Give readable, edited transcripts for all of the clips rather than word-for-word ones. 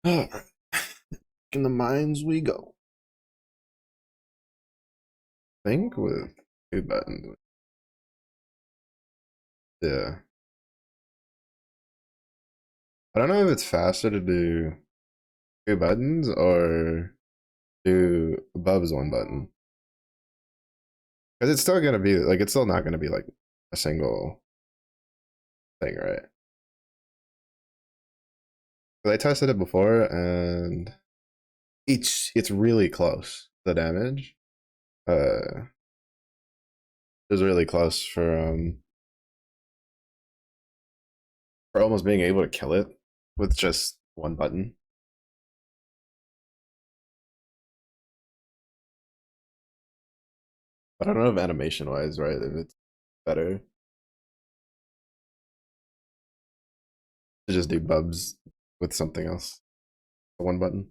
All right. In the mines we go. Think with two buttons. Yeah. I don't know if it's faster to do two buttons or do above is one button. Because it's still gonna be like it's still not gonna be like a single thing, right? But I tested it before and it's really close. The damage. It was really close for almost being able to kill it with just one button. But I don't know if animation wise, right? If it's better to just do bubs with something else. One button.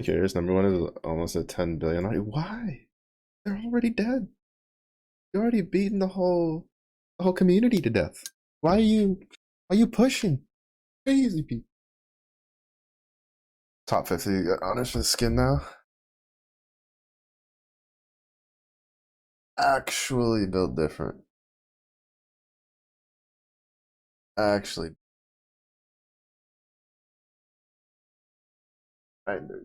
Curious, number one is almost at 10 billion. Why? They're already dead. You already beaten the whole community to death. Why are you pushing? Crazy people. Top 50 honors for the skin now. Actually built different. Actually, kind of.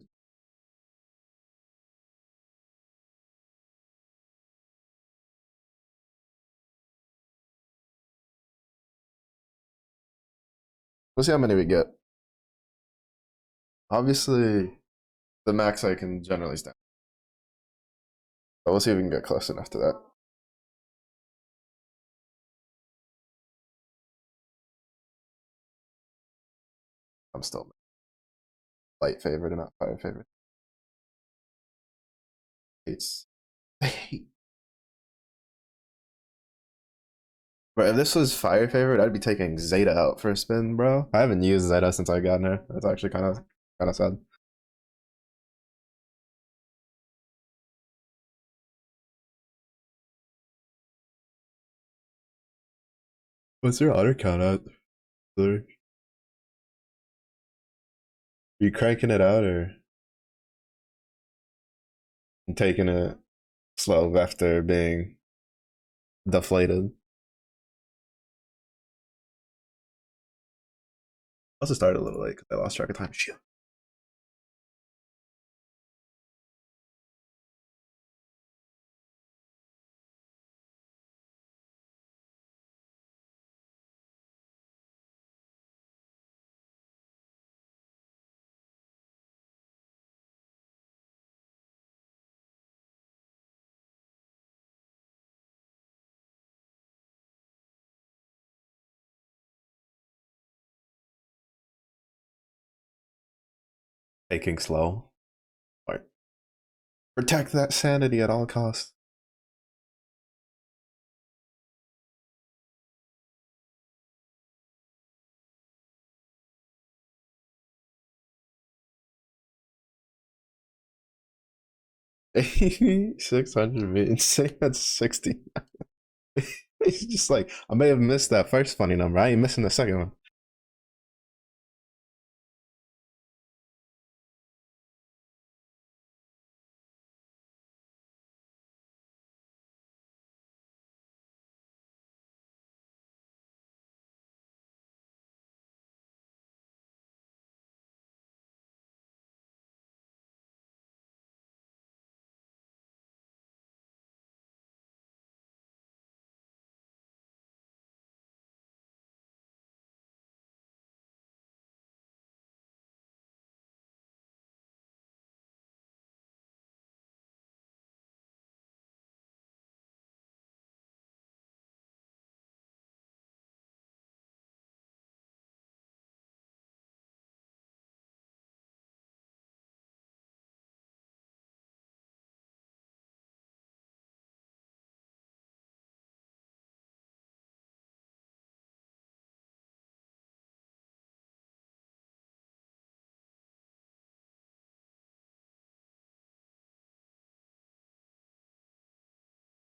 We'll see how many we get. Obviously, the max I can generally stand. But we'll see if we can get close enough to that. I'm still light favorite and not fire favorite. It's Bro, if this was fire favorite, I'd be taking Zeta out for a spin, bro. I haven't used Zeta since I got in her. That's actually kind of sad. What's your otter count at? Are you cranking it out or taking it slow after being deflated? I also started a little late because I lost track of time. Shit. Taking slow. Like, protect that sanity at all costs. 600 meters. Say that's 60. It's just like, I may have missed that first funny number. I ain't missing the second one.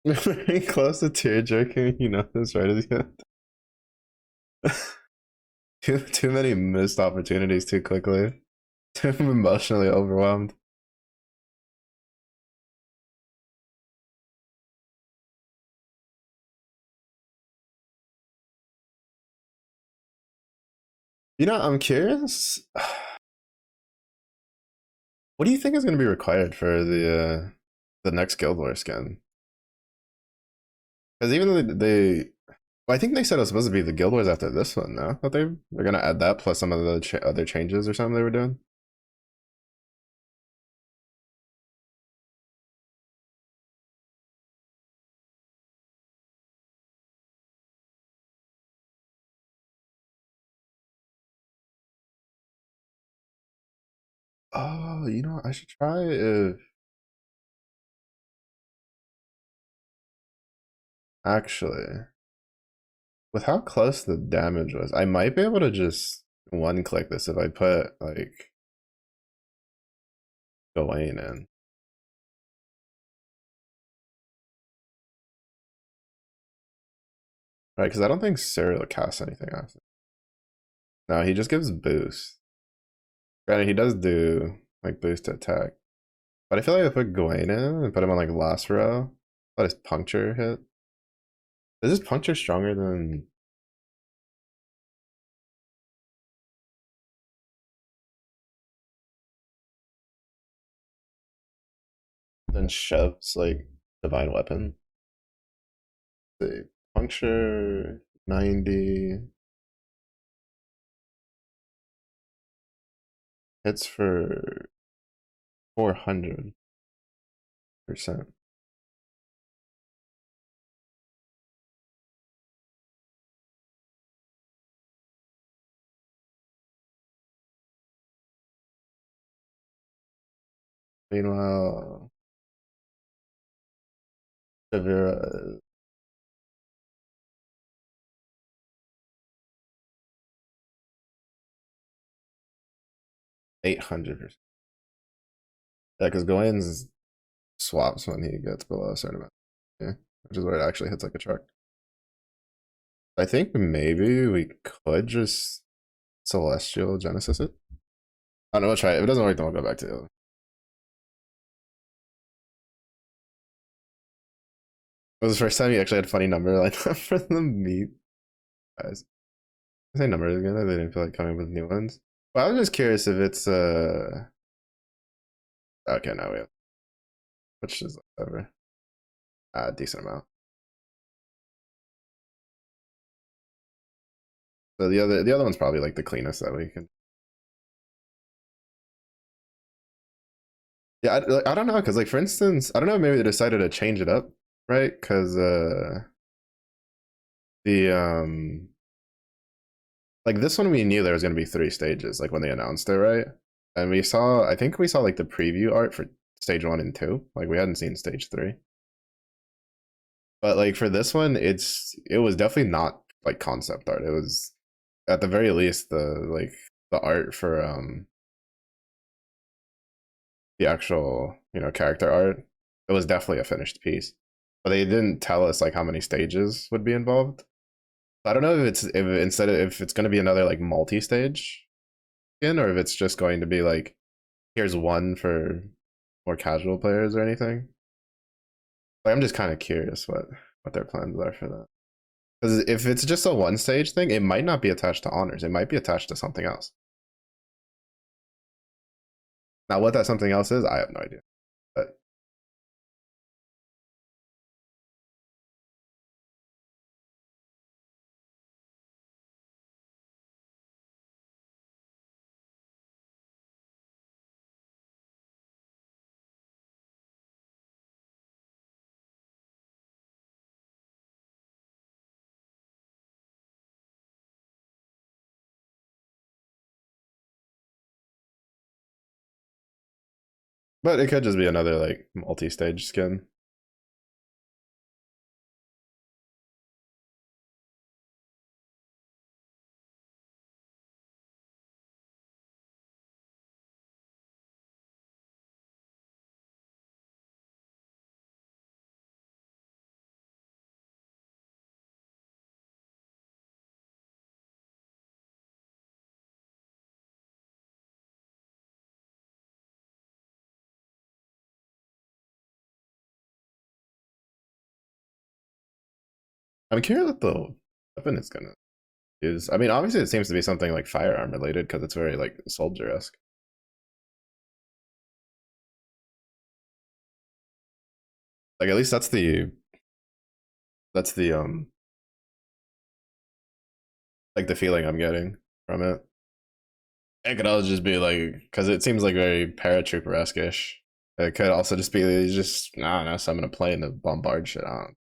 Very close to tear jerking, you know this right at the end. Too many missed opportunities too quickly. Too emotionally overwhelmed. You know, I'm curious. What do you think is going to be required for the next Guild Wars skin? Because even though well, I think they said it was supposed to be the Guild Wars after this one. No, that they're gonna add that plus some of the other changes or something they were doing. Oh, you know, what? I should try if actually with how close the damage was, I might be able to just one click this if I put like Gawain in. Right, because I don't think Cyril casts anything after. No, he just gives boost. Granted, he does do like boost to attack. But I feel like if I put Gawain in and put him on like last row, let his puncture hit. Is his puncture stronger than Shev's like divine weapon? Let's see. Puncture 90 hits for 400%. Meanwhile, Shavira 800%. Yeah, because Gawain's swaps when he gets below a certain amount. Yeah, which is where it actually hits like a truck. I think maybe we could just Celestial Genesis it. I don't know, we'll try it. If it doesn't work, then we'll go back to the other. It was the first time you actually had funny number like for the meat guys. I say numbers again. They didn't feel like coming up with new ones. But I was just curious if it's okay, now we have which is over a decent amount. So the other one's probably like the cleanest that we can. Yeah, I don't know because like for instance, I don't know maybe they decided to change it up, right? Because the like this one we knew there was gonna be 3 stages like when they announced it, right? And we saw I think we saw like the preview art for stage 1 and 2. Like we hadn't seen stage 3. But like for this one, it was definitely not like concept art. It was at the very least the art for the actual character art. It was definitely a finished piece. But they didn't tell us like how many stages would be involved. I don't know if it's if instead of if it's going to be another like multi-stage skin or if it's just going to be like here's one for more casual players or anything. Like I'm just kind of curious what their plans are for that. Because if it's just a one stage thing, it might not be attached to honors. It might be attached to something else. Now, what that something else is, I have no idea. But it could just be another like multi-stage skin. I'm curious what the weapon is gonna use. I mean, obviously, it seems to be something like firearm related because it's very like soldier esque. Like at least that's the like the feeling I'm getting from it. It could also just be like because it seems like very paratrooper esque ish. It could also just be just I don't know, summon a plane to bombard shit on.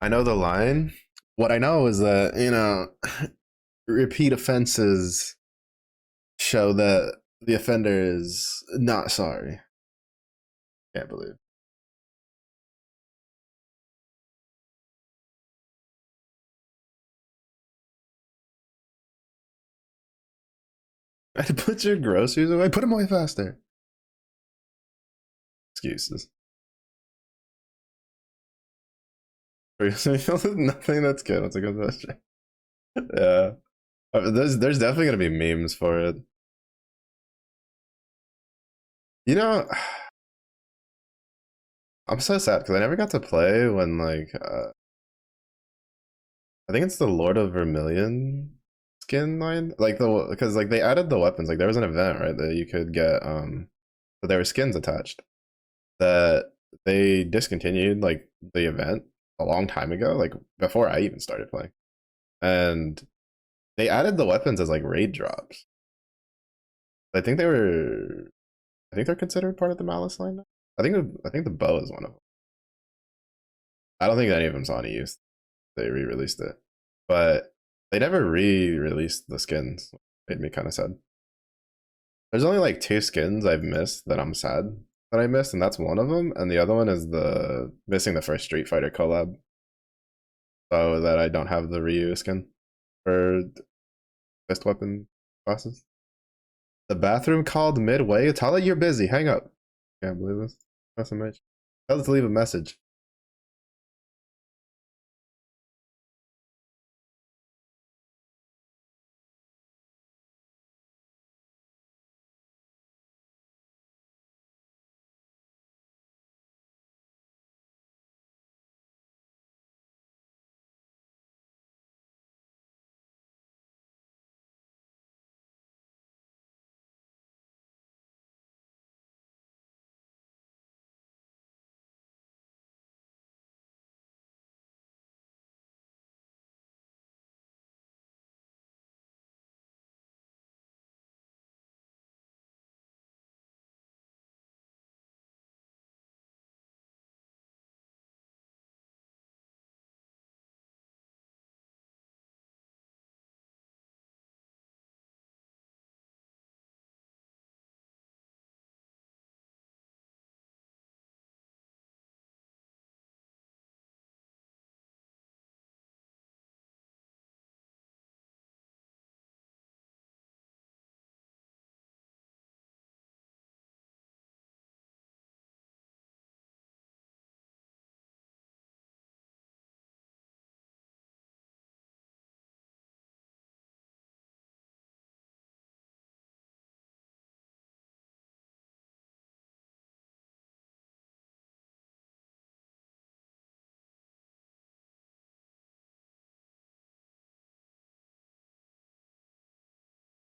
I know the line. What I know is that repeat offenses show that the offender is not sorry. Can't believe. I had to put your groceries away. Put them away faster. Excuses. Nothing that's good. That's a good question. Yeah. There's definitely gonna be memes for it. You know, I'm so sad because I never got to play when like I think it's the Lord of Vermilion skin line. Like the because like they added the weapons. Like there was an event right that you could get but there were skins attached that they discontinued like the event a long time ago, like before I even started playing. And they added the weapons as like raid drops. I think they were I think they're considered part of the Malice line now. I think the bow is one of them. I don't think any of them saw any use. They re-released it, but they never re-released the skins. Made me kind of sad. There's only like two skins I've missed that I'm sad that I missed, and that's one of them. And the other one is the missing the first Street Fighter collab, so that I don't have the Ryu skin for fist weapon classes. The bathroom called midway. Tala, you're busy. Hang up. Can't believe this. That's amazing. Tell us to leave a message.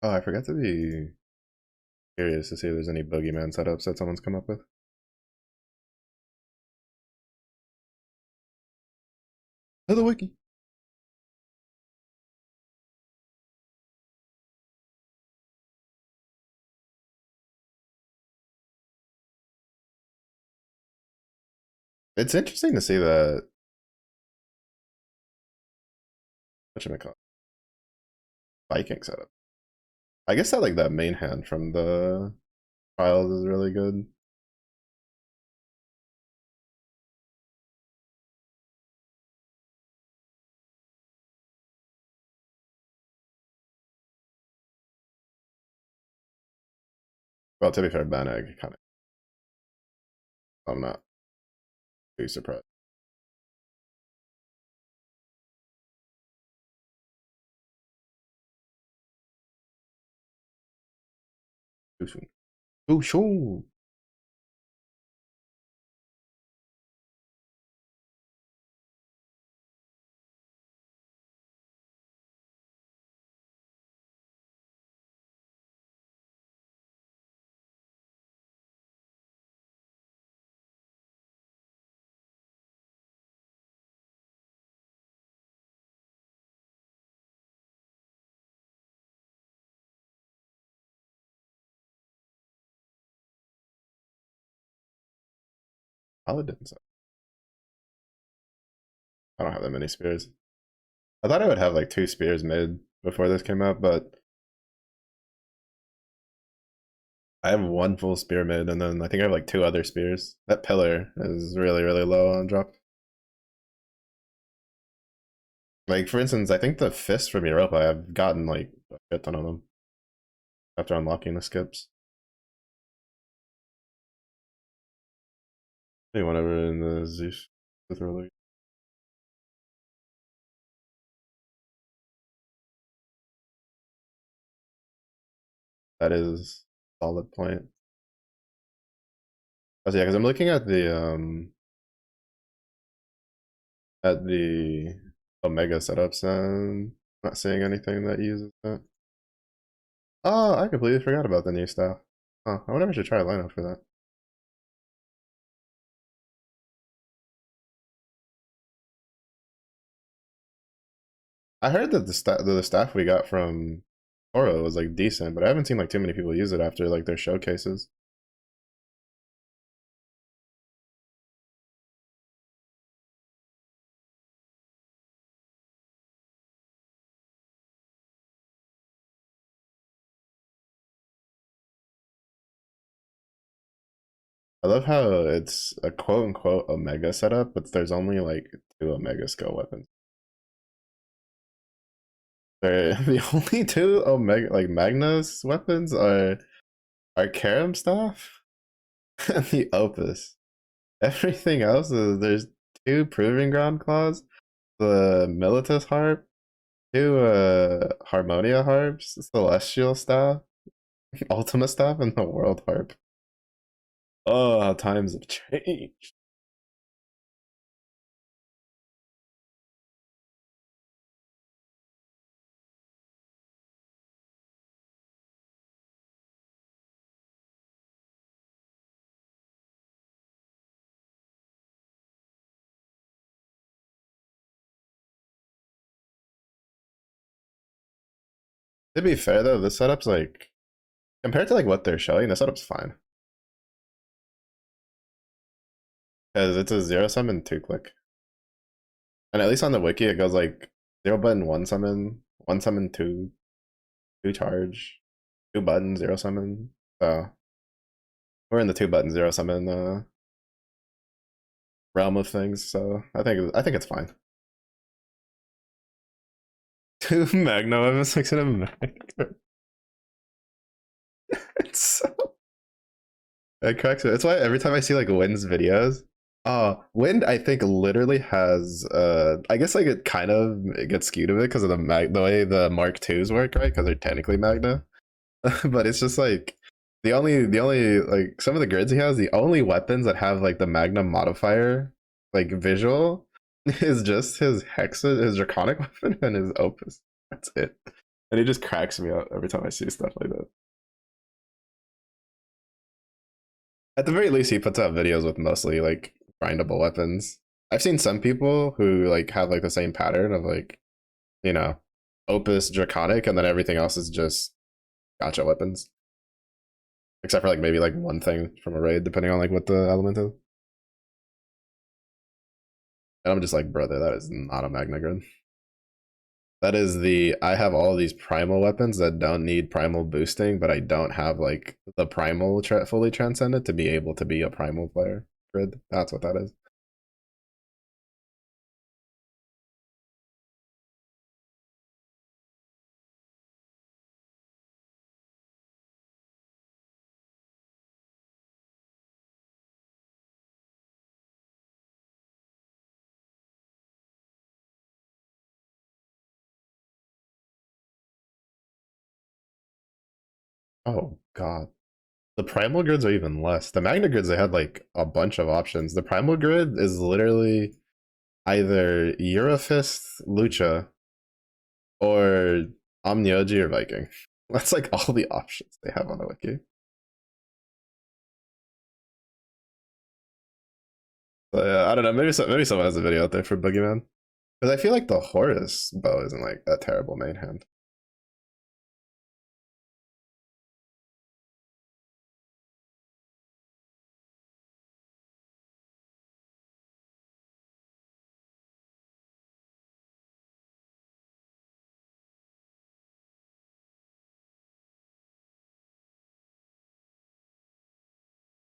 Oh, I forgot to be curious to see if there's any boogeyman setups that someone's come up with. To the wiki. It's interesting to see that whatchamacallit, Viking setup. I guess that like that main hand from the files is really good. Well, to be fair, Banag kind of. I'm not too surprised. Too soon. Too soon. Paladins. I don't have that many spears. I thought I would have like 2 spears mid before this came out, but I have 1 full spear mid, and then I think I have like 2 other spears. That pillar is really, really low on drop. Like, for instance, I think the fists from Europa, I've gotten like a shit ton of them after unlocking the skips. Maybe whenever in the Zeus with early. That is a solid point. Oh, so yeah, because I'm looking at the Omega setups and not seeing anything that uses that. Oh, I completely forgot about the new stuff. Oh, I wonder if I should try a lineup for that. I heard that the staff we got from Oro was like decent, but I haven't seen like too many people use it after like their showcases. I love how it's a quote unquote Omega setup, but there's only like 2 Omega skill weapons. They're, the only 2 Omega like Magnus weapons are Karam staff and the Opus. Everything else is there's 2 Proving Ground claws, the Militus harp, 2 Harmonia harps, Celestial staff, Ultima staff, and the World harp. Oh, how times have changed. To be fair though, this setup's like compared to like what they're showing, the setup's fine because it's a 0 summon 2 click, and at least on the wiki it goes like 0 button 1 summon, 1 summon 2 charge, 2 button 0 summon. So we're in the 2 button 0 summon realm of things. So I think it's fine. 2 Magno MS6 and a Mag. It's so it cracks me. That's why every time I see like Wynn's videos, Wind I think literally has I guess like it kind of it gets skewed a bit because of the way the Mark Twos work, right? Because they're technically Magna. But it's just like the only like some of the grids he has, the only weapons that have like the Magna modifier like visual is just his Hexa, his Draconic weapon, and his Opus. That's it. And it just cracks me up every time I see stuff like that. At the very least, he puts out videos with mostly like grindable weapons. I've seen some people who like have like the same pattern of like, you know, Opus Draconic, and then everything else is just gotcha weapons. Except for like maybe like one thing from a raid, depending on like what the element is. And I'm just like, brother, that is not a Magna Grid. That is the I have all these primal weapons that don't need primal boosting, but I don't have like the primal fully transcended to be able to be a primal player grid. That's what that is. Oh god. The primal grids are even less. The magna grids, they had like a bunch of options. The primal grid is literally either Eurofist, Lucha, or Omnioji or Viking. That's like all the options they have on the wiki. So, yeah, I don't know. Maybe someone has a video out there for Boogeyman. Because I feel like the Horus bow isn't like a terrible main hand.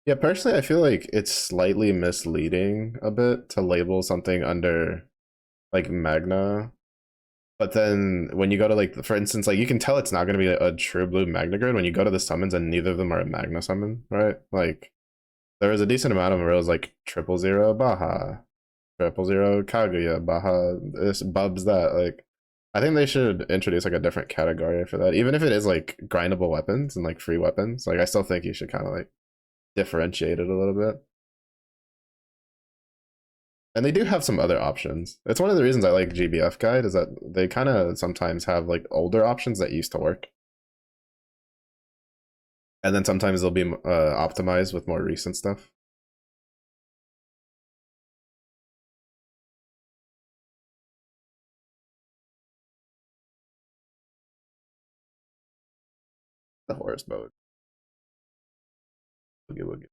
Yeah, personally, I feel like it's slightly misleading a bit to label something under like Magna. But then when you go to like, for instance, like you can tell it's not going to be a true blue Magna grid when you go to the summons and neither of them are a Magna summon, right? Like there was a decent amount of them where it was like 000 Baja, 000 Kaguya, Baja, this, Bubs, that. Like, I think they should introduce like a different category for that. Even if it is like grindable weapons and like free weapons, like I still think you should kind of like differentiate it a little bit. And they do have some other options. It's one of the reasons I like GBF Guide is that they kind of sometimes have like older options that used to work. And then sometimes they'll be optimized with more recent stuff. The Horus mode. Boogie woogie.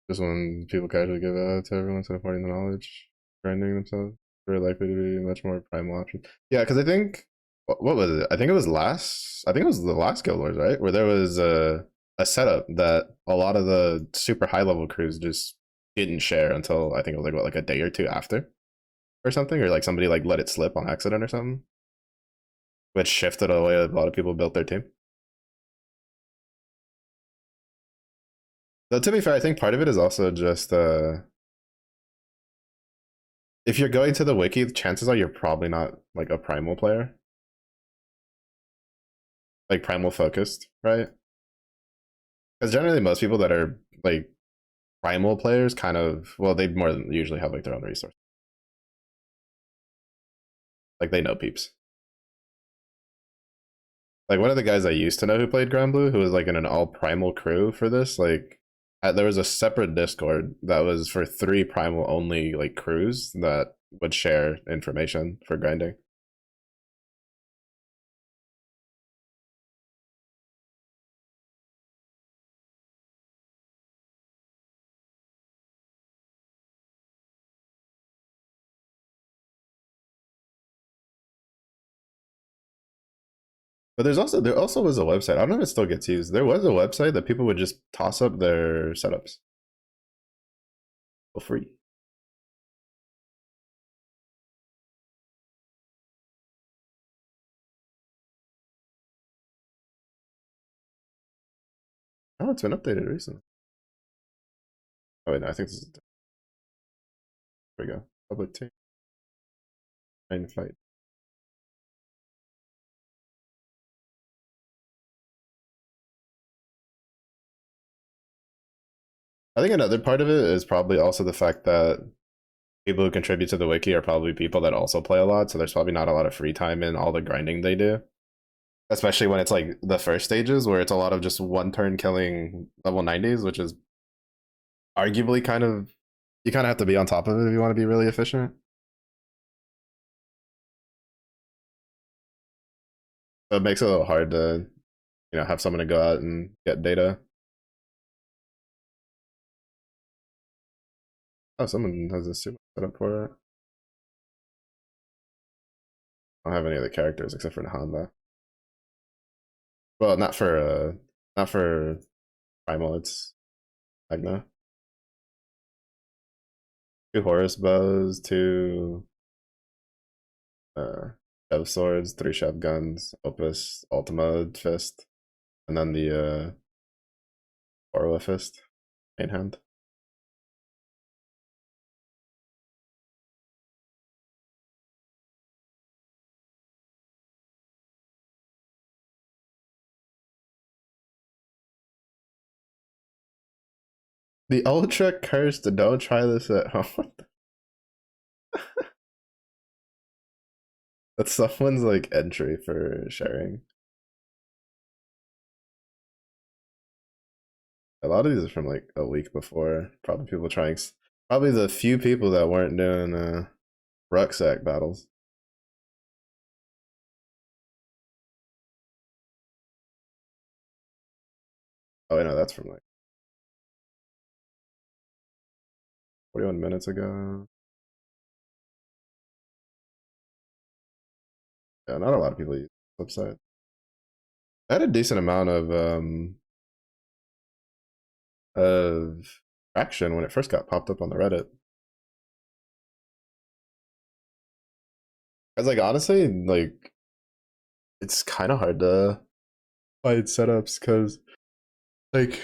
Just when people casually give out to everyone instead of hoarding the knowledge, grinding themselves, very likely to be much more primal option. Yeah, because I think what was it? I think it was last. I think it was the last Guild Wars, right? Where there was a setup that a lot of the super high level crews just didn't share until I think it was like what, like a day or two after or something, or like somebody like let it slip on accident or something, which shifted the way a lot of people built their team. Though to be fair, I think part of it is also just if you're going to the wiki, chances are you're probably not like a primal player, like primal focused, right? Because generally most people that are like primal players kind of, well, they more than usually have like their own resource. Like they know peeps. Like one of the guys I used to know who played Grand Blue, who was like in an all primal crew for this, like there was a separate Discord that was for 3 primal only like crews that would share information for grinding. But there also was a website. I don't know if it still gets used. There was a website that people would just toss up their setups for free. Oh, it's been updated recently. Oh wait, no, I think this is there we go. Public team. Main fight. I think another part of it is probably also the fact that people who contribute to the wiki are probably people that also play a lot, so there's probably not a lot of free time in all the grinding they do. Especially when it's like the first stages where it's a lot of just one turn killing level 90s, which is arguably kind of you kind of have to be on top of it if you want to be really efficient. So it makes it a little hard to, have someone to go out and get data. Oh, someone has a sumo set up for it. I don't have any other characters except for Nahanda. Well, not for Primal, it's Magna. Two Horus bows, two uh Shove swords, three Shove guns, Opus, Ultima fist, and then the Orla fist, main hand. The Ultra Cursed, don't try this at home. That's someone's like entry for sharing. A lot of these are from like a week before. Probably people trying. Probably the few people that weren't doing rucksack battles. Oh, I know that's from like 41 minutes ago. Yeah, not a lot of people use website. I had a decent amount of traction when it first got popped up on the Reddit. I was like, honestly, like it's kind of hard to find setups because like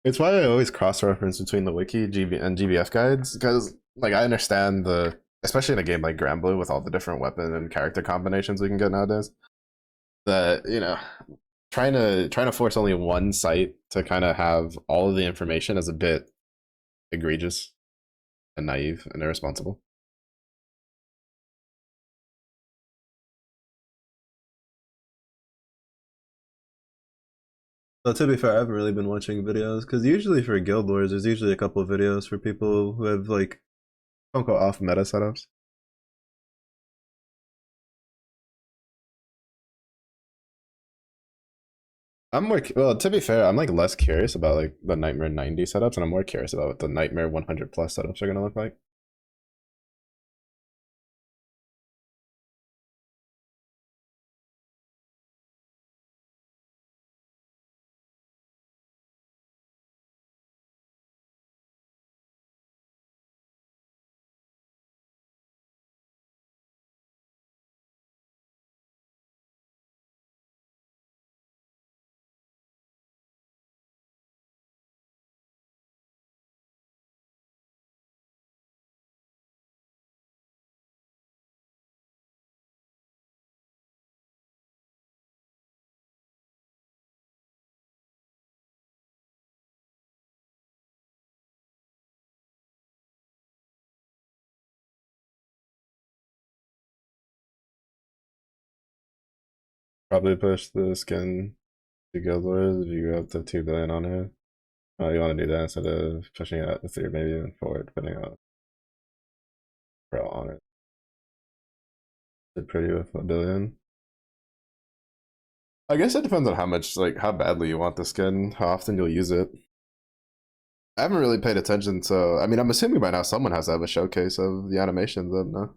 it's why I always cross-reference between the wiki and GBF guides because like I understand the especially in a game like Granblue with all the different weapon and character combinations we can get nowadays. That trying to force only one site to kind of have all of the information is a bit egregious and naive and irresponsible. So to be fair, I haven't really been watching videos because usually for Guild Wars, there's usually a couple of videos for people who have like quote unquote off meta setups. I'm more well. To be fair, I'm like less curious about like the Nightmare 90 setups, and I'm more curious about what the Nightmare 100 plus setups are gonna look like. Probably push the skin to Guild Wars if you go up to 2 billion on it. You want to do that instead of pushing it out to 3, maybe even 4, depending on pro on it. Did pretty with a billion. I guess it depends on how much, like, how badly you want the skin, how often you'll use it. I haven't really paid attention, so I mean, I'm assuming by now someone has to have a showcase of the animations. Then, no?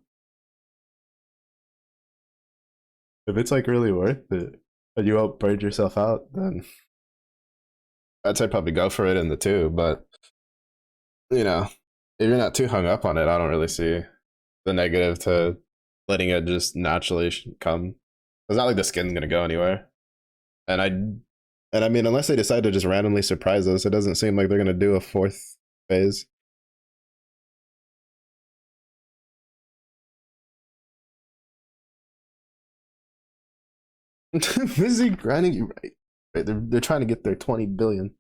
If it's like really worth it, and you won't burn yourself out, then I'd say probably go for it in the two. But you know, if you're not too hung up on it, I don't really see the negative to letting it just naturally come. It's not like the skin's gonna go anywhere, and I mean, unless they decide to just randomly surprise us, it doesn't seem like they're gonna do a fourth phase. Busy grinding, you right? Right, they're trying to get their 20 billion.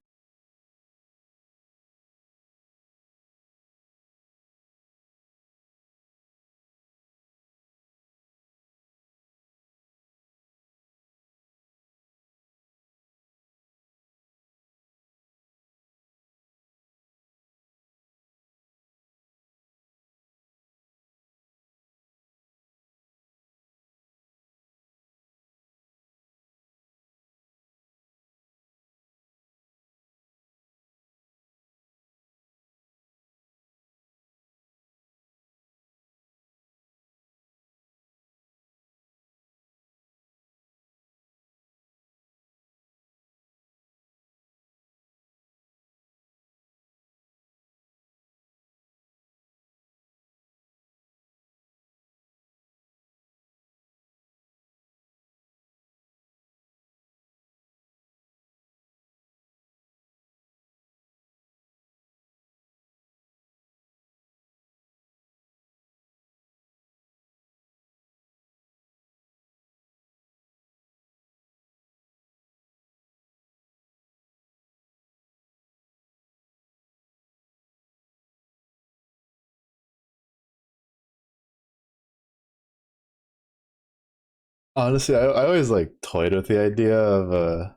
Honestly, I always like toyed with the idea of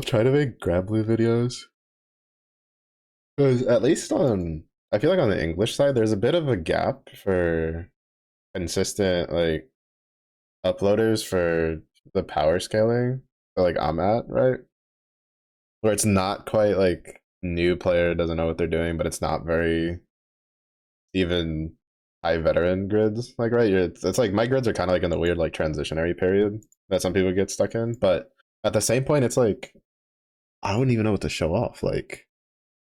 trying to make Grabblue videos. Because at least on, I feel like on the English side, there's a bit of a gap for consistent like uploaders for the power scaling that like I'm at, right? Where it's not quite like new player doesn't know what they're doing, but it's not very even high veteran grids. Like right, it's like my grids are kind of like in the weird like transitionary period that some people get stuck in. But at the same point, it's like I wouldn't even know what to show off. Like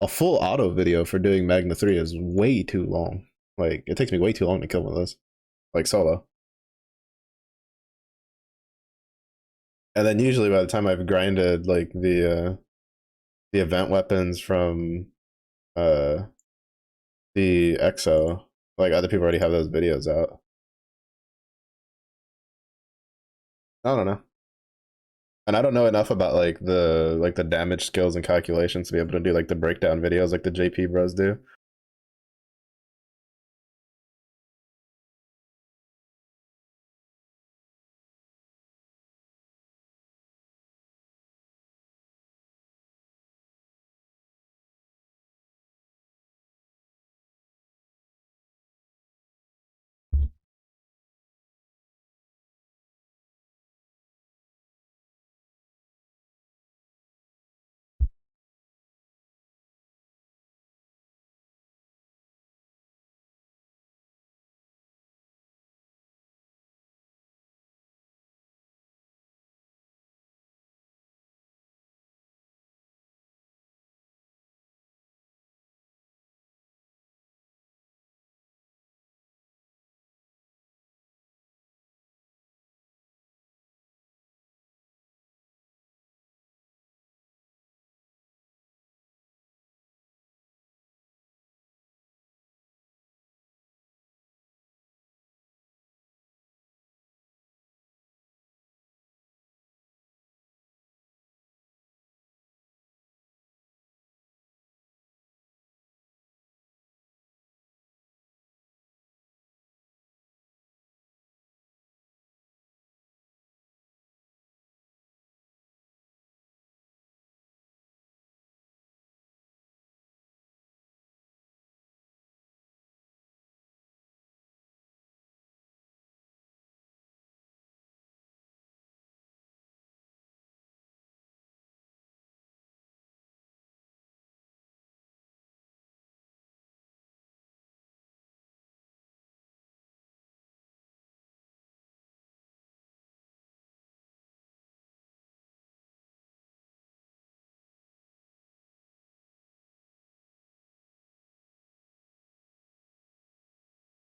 a full auto video for doing Magna 3 is way too long. Like it takes me way too long to kill one of those. Like solo. And then usually by the time I've grinded like the event weapons from uh the EXO, like other people already have those videos out. I don't know. And I don't know enough about like the damage skills and calculations to be able to do like the breakdown videos like the JP bros do.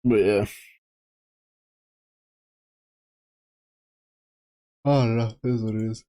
But yeah, I don't know. It is what it is.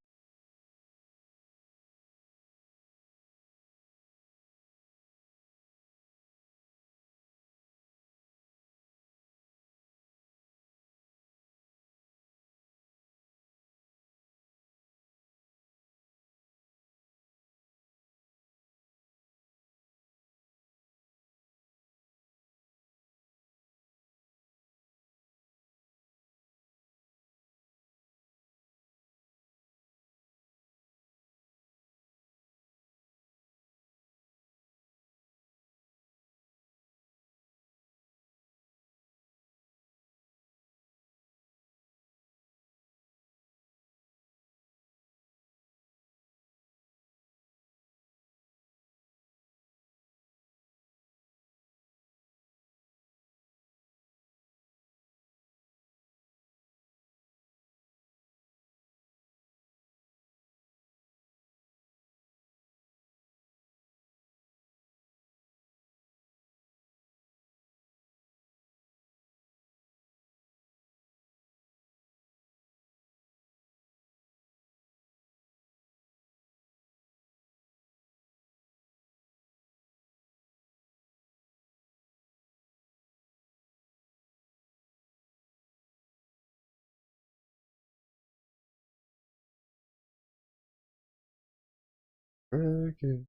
Okay.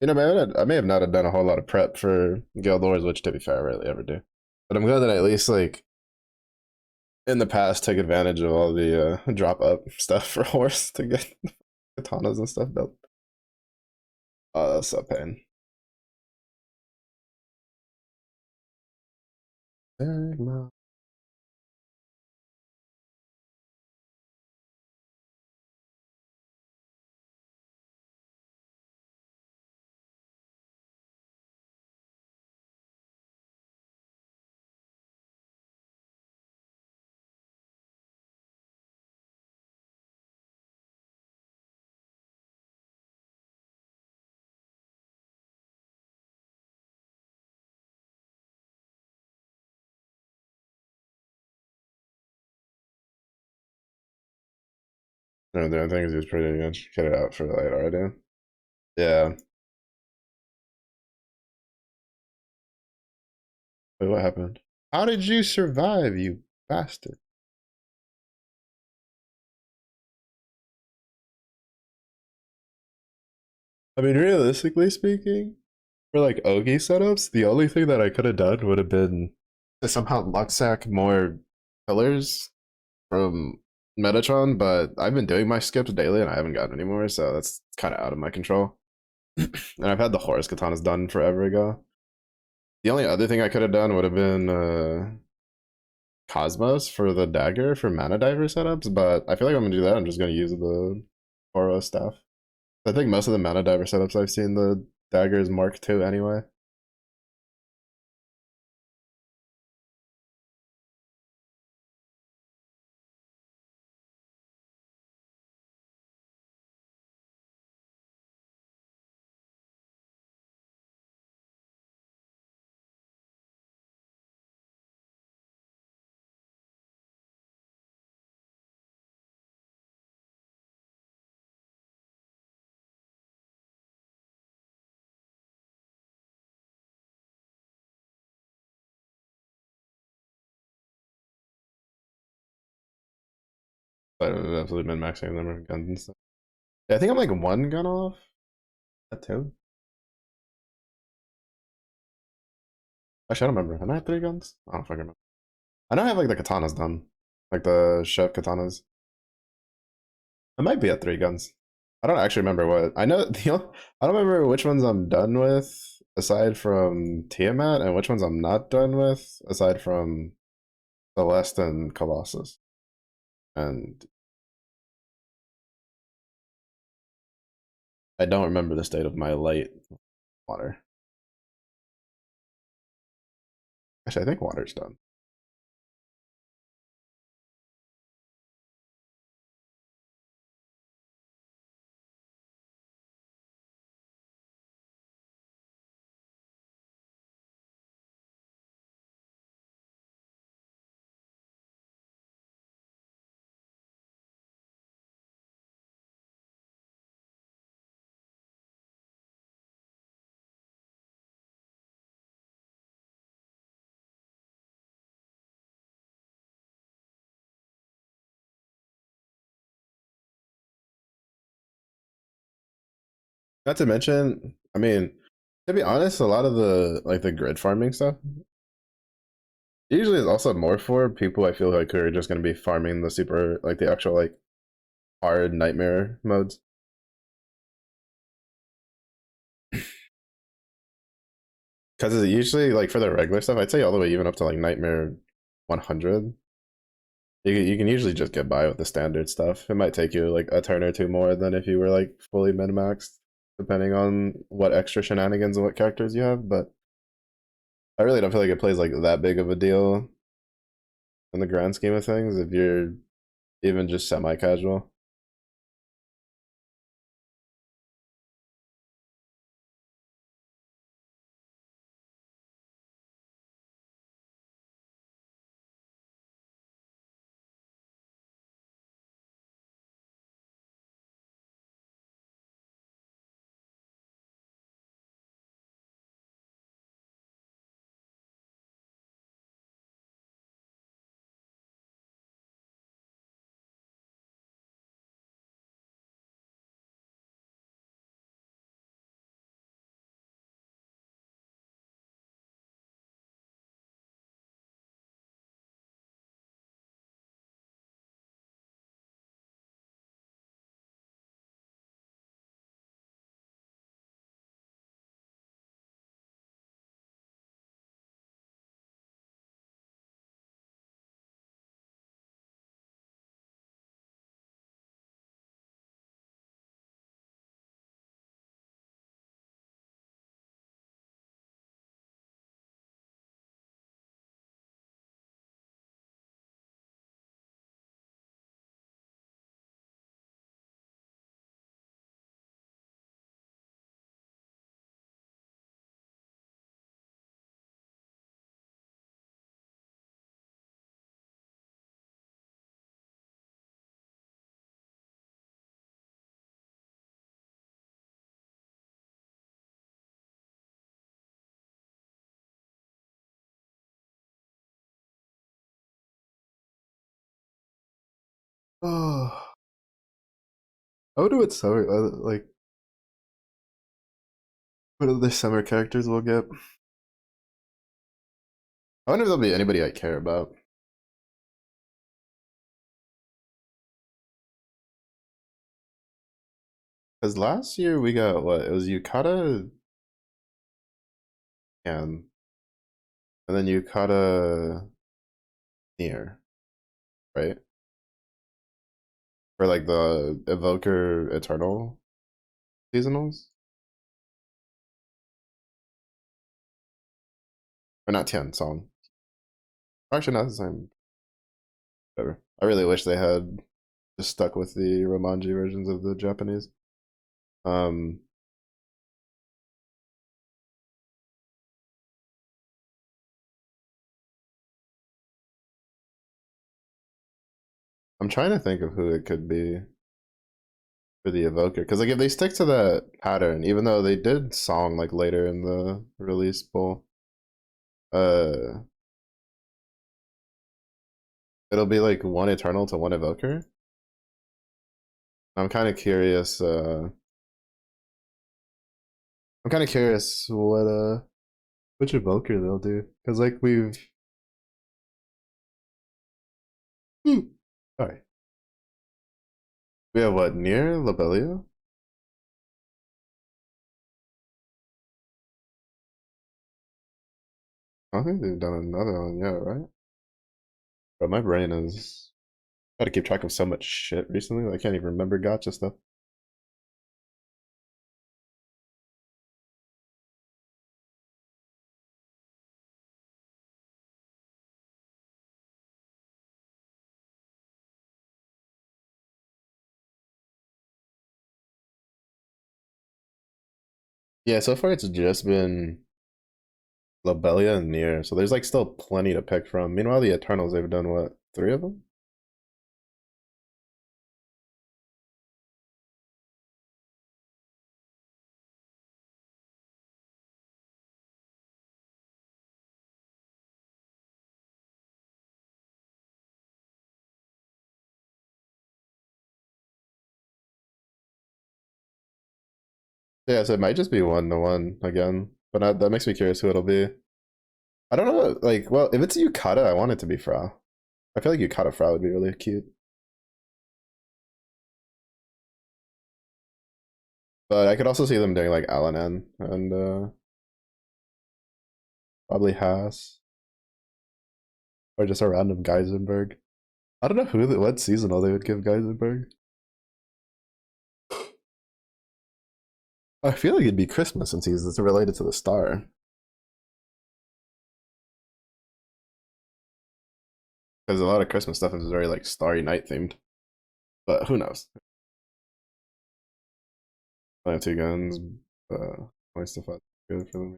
You know, man, I may have not have done a whole lot of prep for Guild Wars, which to be fair, I rarely ever do. But I'm glad that I at least like in the past took advantage of all the drop up stuff for horse to get katanas and stuff built. Oh, that's so pain. Sigma. No, the other thing is he was pretty good. Get it out for light already. Yeah. Wait, what happened? How did you survive, you bastard? I mean, realistically speaking, for like Ogi setups, the only thing that I could have done would have been to somehow luck sack more pillars from Metatron, but I've been doing my skips daily and I haven't gotten any more, so that's kind of out of my control. And I've had the Horus Katanas done forever ago. The only other thing I could have done would have been Cosmos for the dagger for mana diver setups, but I feel like I'm gonna do that. I'm just gonna use the Oro staff. I think most of the mana diver setups I've seen the dagger is Mark II anyway. But I've absolutely been maxing the number of guns and stuff. Yeah, I think I'm like one gun off. A two? Actually, I don't remember. Am I at three guns? I don't fucking remember. I know I have like the katanas done, like the chef katanas. I might be at three guns. I don't actually remember what. I know I don't remember which ones I'm done with aside from Tiamat, and which ones I'm not done with aside from Celeste and Colossus. And I don't remember the state of my light water. Actually, I think water's done. Not to mention, I mean, to be honest, a lot of the like the grid farming stuff usually is also more for people I feel like who are just going to be farming the super like the actual like hard nightmare modes. Because it's usually like for the regular stuff, I'd say all the way even up to like Nightmare 100. You can usually just get by with the standard stuff. It might take you like a turn or two more than if you were like fully min maxed, depending on what extra shenanigans and what characters you have. But I really don't feel like it plays like that big of a deal in the grand scheme of things if you're even just semi casual. Oh, I wonder what summer like what other summer characters we'll get. I wonder if there'll be anybody I care about. Because last year we got what? It was Yukata and then Yukata near, right? For like the Evoker Eternal seasonals? Or not Tian, Song. Actually not the same. Whatever. I really wish they had just stuck with the Romanji versions of the Japanese. Um I'm trying to think of who it could be for the Evoker. Because like if they stick to that pattern, even though they did Song like later in the release pool, uh it'll be like one Eternal to one Evoker. I'm kind of curious. I'm kind of curious what which Evoker they'll do because like we've. Sorry, we have what near Lobelia? I don't think they've done another one yet, right? But my brain is. I gotta keep track of so much shit recently. I can't even remember gotcha stuff. Yeah, so far it's just been Lobelia and Nier, so there's like still plenty to pick from. Meanwhile, the Eternals they've done what, three of them? Yeah, so it might just be 1-to-1 again, but that makes me curious who it'll be. I don't know, like, well, if it's Yukata, I want it to be Fra. I feel like Yukata Fra would be really cute. But I could also see them doing like Alanan and probably Haas or just a random Geisenberg. I don't know what seasonal they would give Geisenberg. I feel like it'd be Christmas since he's related to the star. Because a lot of Christmas stuff is very like Starry Night themed. But who knows? I have two guns. Nice stuff good for them.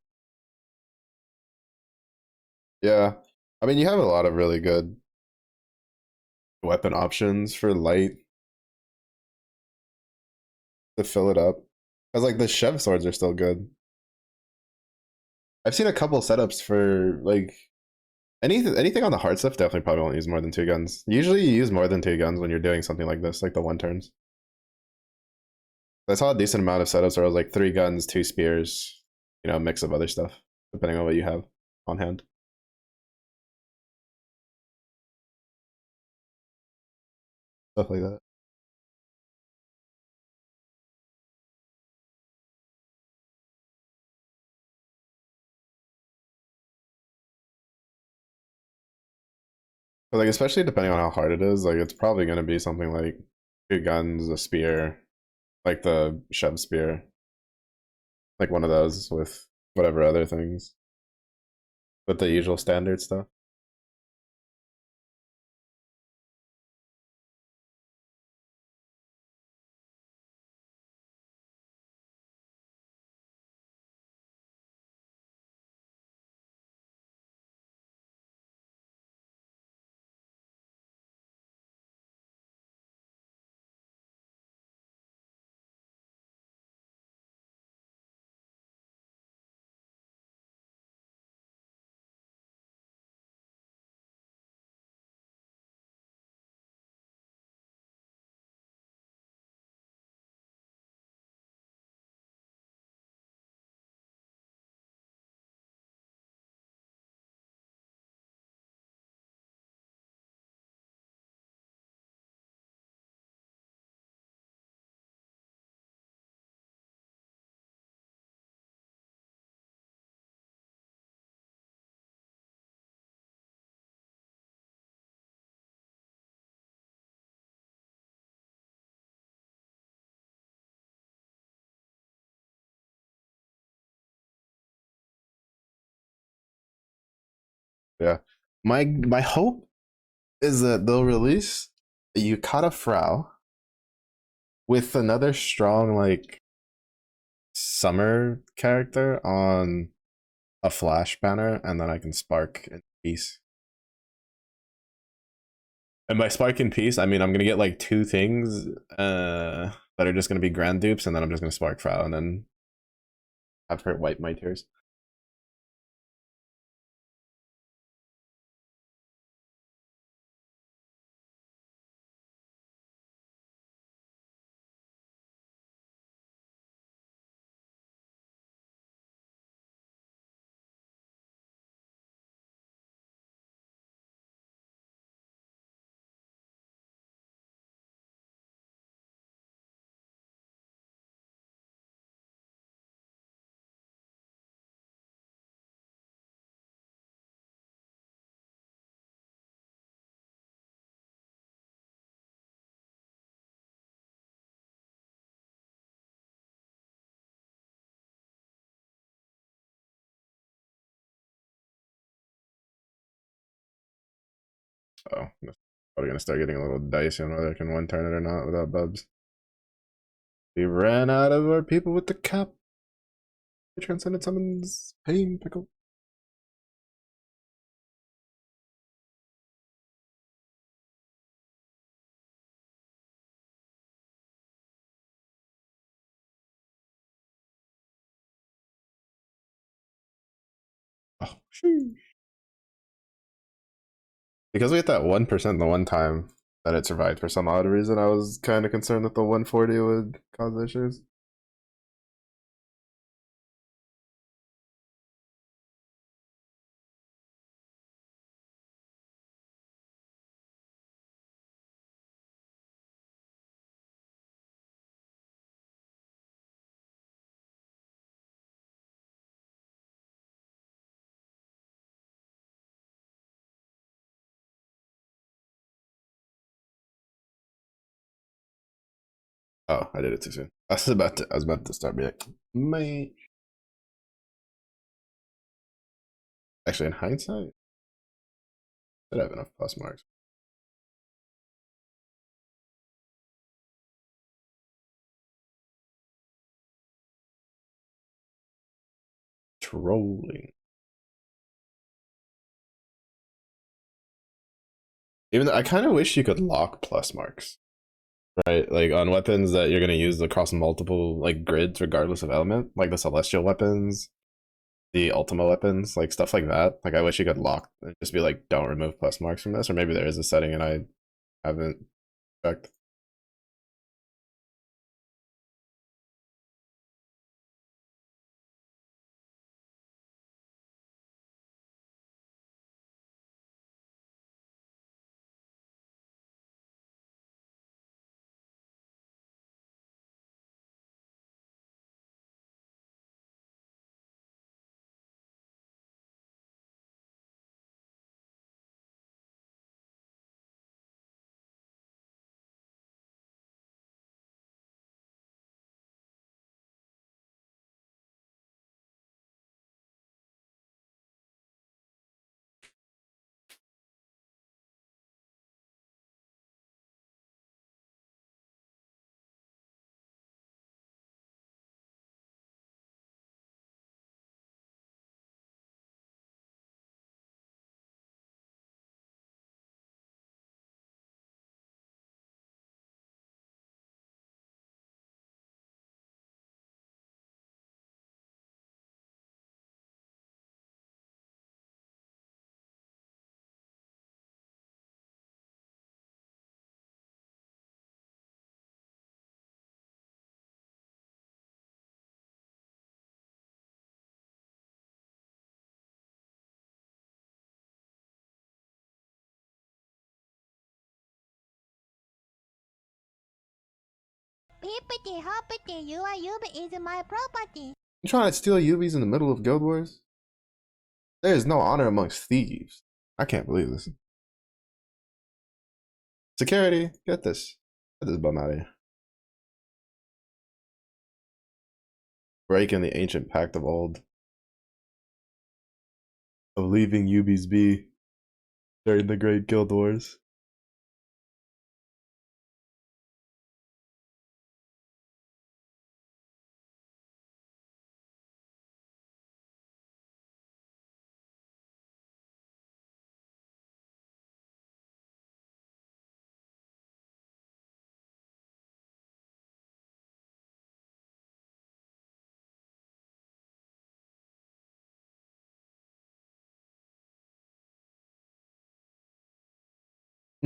Yeah. I mean, you have a lot of really good weapon options for light to fill it up. Because like the Chev swords are still good. I've seen a couple setups for like anything on the hard stuff. Definitely probably won't use more than two guns. Usually you use more than two guns when you're doing something like this, like the one turns. I saw a decent amount of setups where I was like three guns, two spears, you know, a mix of other stuff depending on what you have on hand. Stuff like that. But like especially depending on how hard it is, like it's probably gonna be something like two guns, a spear, like the Chev spear, like one of those with whatever other things, with the usual standard stuff. Yeah. My hope is that they'll release a Yukata Frau with another strong like summer character on a flash banner, and then I can spark in peace. And by spark in peace, I mean I'm gonna get like two things that are just gonna be grand dupes, and then I'm just gonna spark Frau and then have her wipe my tears. So I'm probably gonna start getting a little dicey on whether I can one turn it or not without bubs. We ran out of our people with the cap. Transcendent summons pain pickle. Oh, sheesh. Because we hit that 1% the one time that it survived for some odd reason, I was kind of concerned that the 140 would cause issues. Oh, I did it too soon. I was about to start being like, mate. Actually, in hindsight, I did have enough plus marks. Trolling. Even though I kind of wish you could lock plus marks, right? Like on weapons that you're gonna use across multiple like grids, regardless of element, like the celestial weapons, the Ultima weapons, like stuff like that. Like I wish you could lock and just be like, don't remove plus marks from this, or maybe there is a setting and I haven't checked. Hippity hoppity, you are Yubi is my property. You trying to steal UVs in the middle of Guild Wars? There is no honor amongst thieves. I can't believe this. Security, get this. Get this bum out of here. Breaking the ancient pact of old. Of leaving UBs be. during the Great Guild Wars.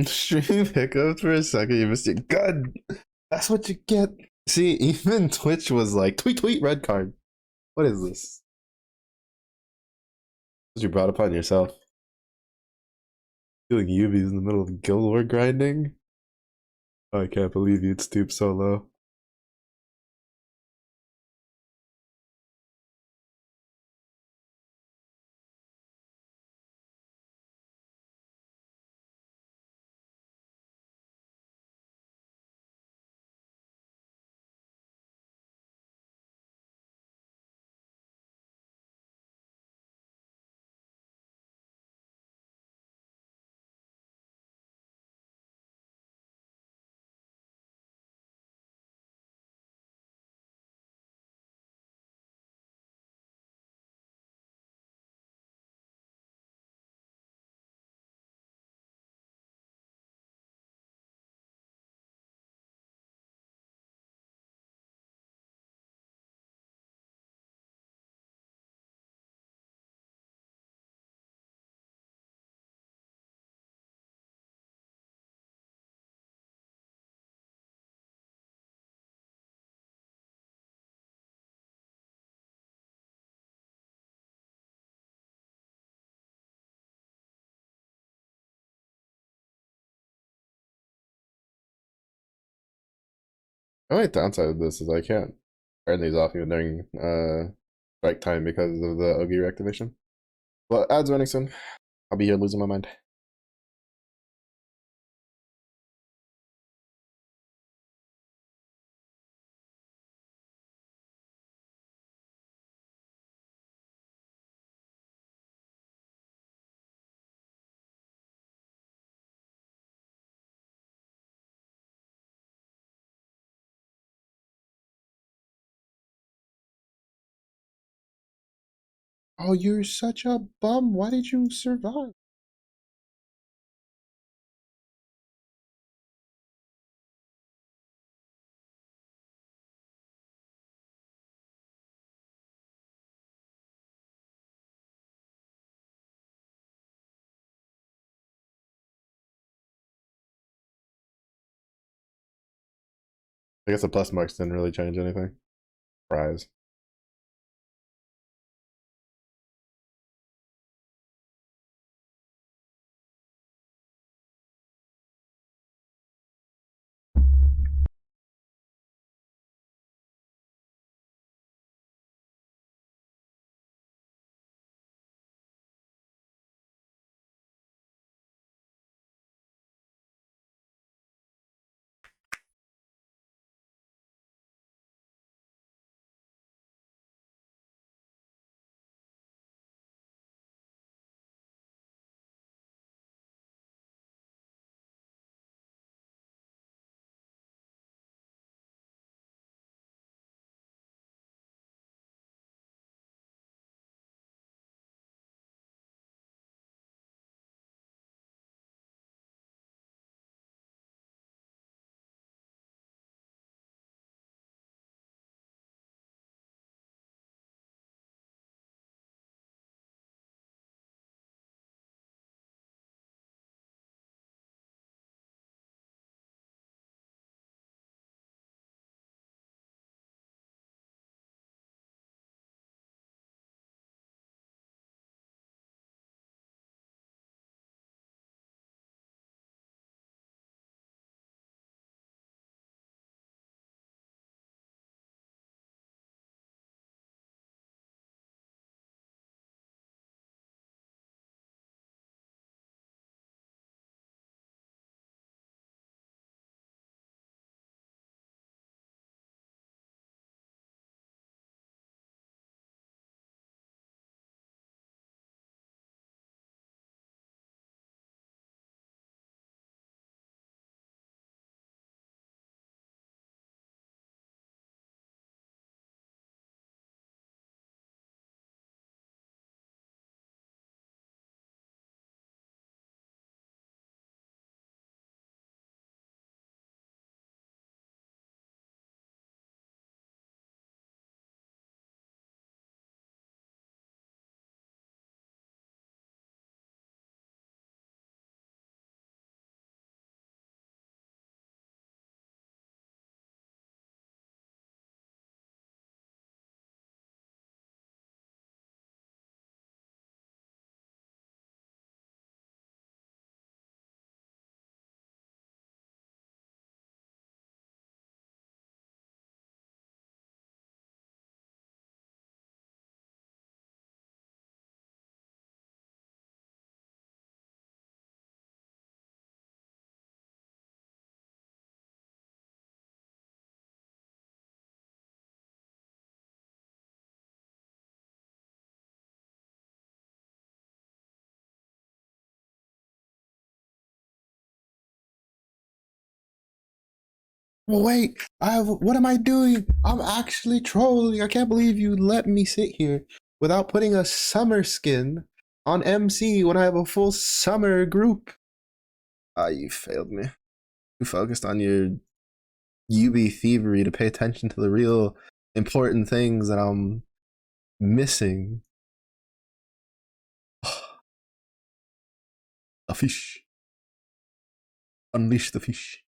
Stream hiccups for a second. You missed it. God, that's what you get. See, even Twitch was like, tweet, tweet, red card. What is this? You brought upon yourself. Feeling Yubi's in the middle of Guild War grinding? Oh, I can't believe you'd stoop so low. The only downside of this is I can't turn these off even during strike time because of the OG reactivation. But ads running soon. I'll be here losing my mind. Oh, you're such a bum. Why did you survive? I guess the plus marks didn't really change anything. Prize. Wait, what am I doing? I'm actually trolling. I can't believe you let me sit here without putting a summer skin on MC when I have a full summer group. Ah, you failed me. You focused on your UB thievery to pay attention to the real important things that I'm missing. A fish. Unleash the fish.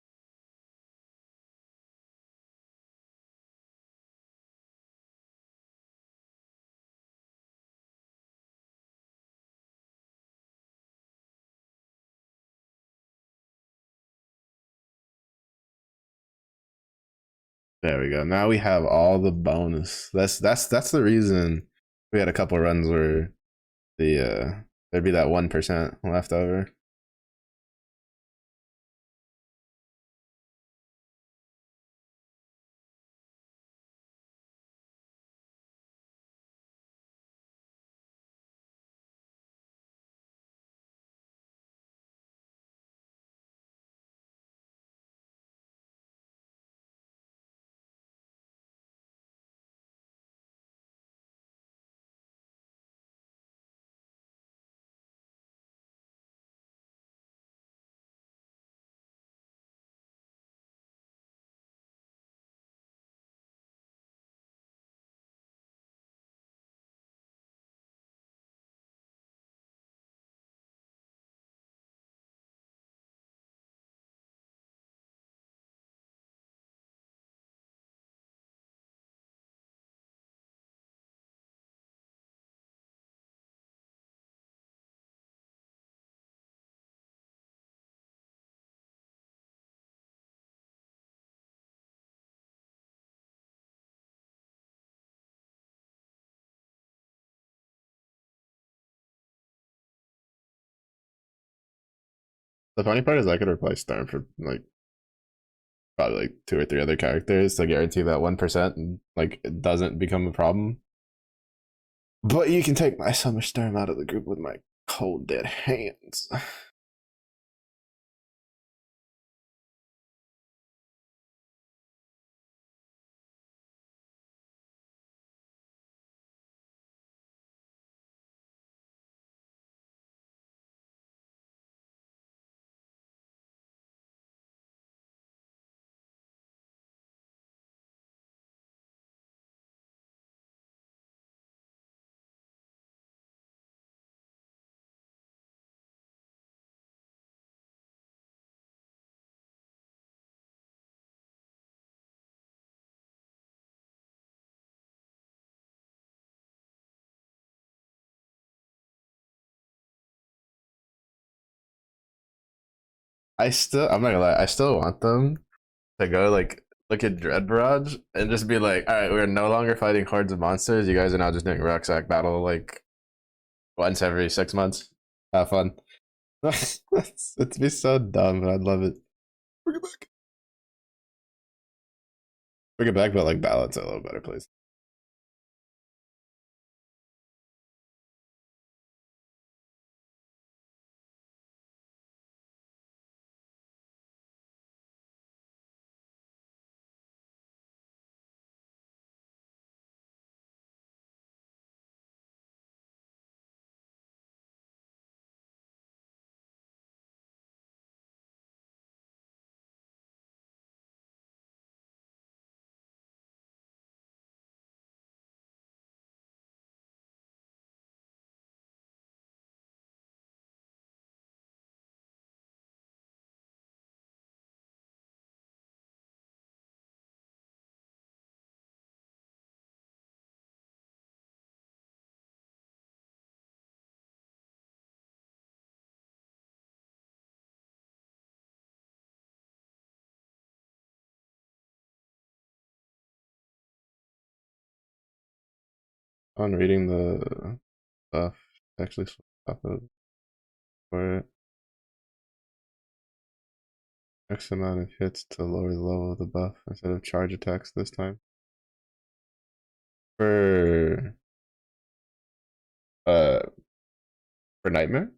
There we go. Now we have all the bonus. That's the reason we had a couple runs where there'd be that 1% left over. The funny part is I could replace Storm for like probably like 2 or 3 other characters to guarantee that 1% and like it doesn't become a problem. But you can take my Summer Storm out of the group with my cold dead hands. I'm not gonna lie, I still want them to go like look at Dread Barrage and just be like, all right, we're no longer fighting hordes of monsters. You guys are now just doing rucksack battle like once every 6 months. Have fun. It'd be so dumb, but I'd love it. Bring it back. Bring it back, but like balance it a little better, please. On reading the buff, actually swap it for it. X amount of hits to lower the level of the buff instead of charge attacks this time. For uh for Nightmare?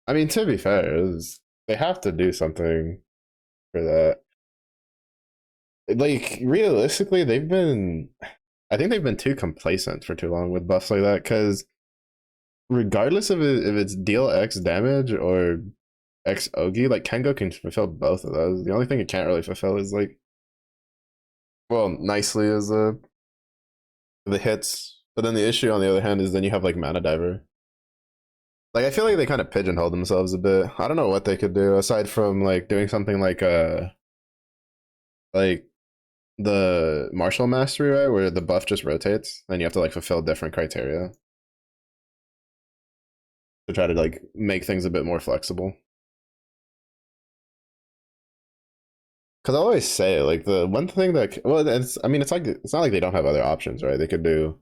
I mean, to be fair, they have to do something for that. Like realistically, I think they've been too complacent for too long with buffs like that. Because regardless of if it's deal X damage or X Ogi, like Kengo can fulfill both of those. The only thing it can't really fulfill is like, well, nicely is the hits. But then the issue on the other hand is then you have like Mana Diver. Like I feel like they kind of pigeonhole themselves a bit. I don't know what they could do aside from like doing something like the martial mastery, right, where the buff just rotates and you have to like fulfill different criteria to try to like make things a bit more flexible. Because I always say like the one thing that, well, it's, I mean, it's like it's not like they don't have other options, right? They could do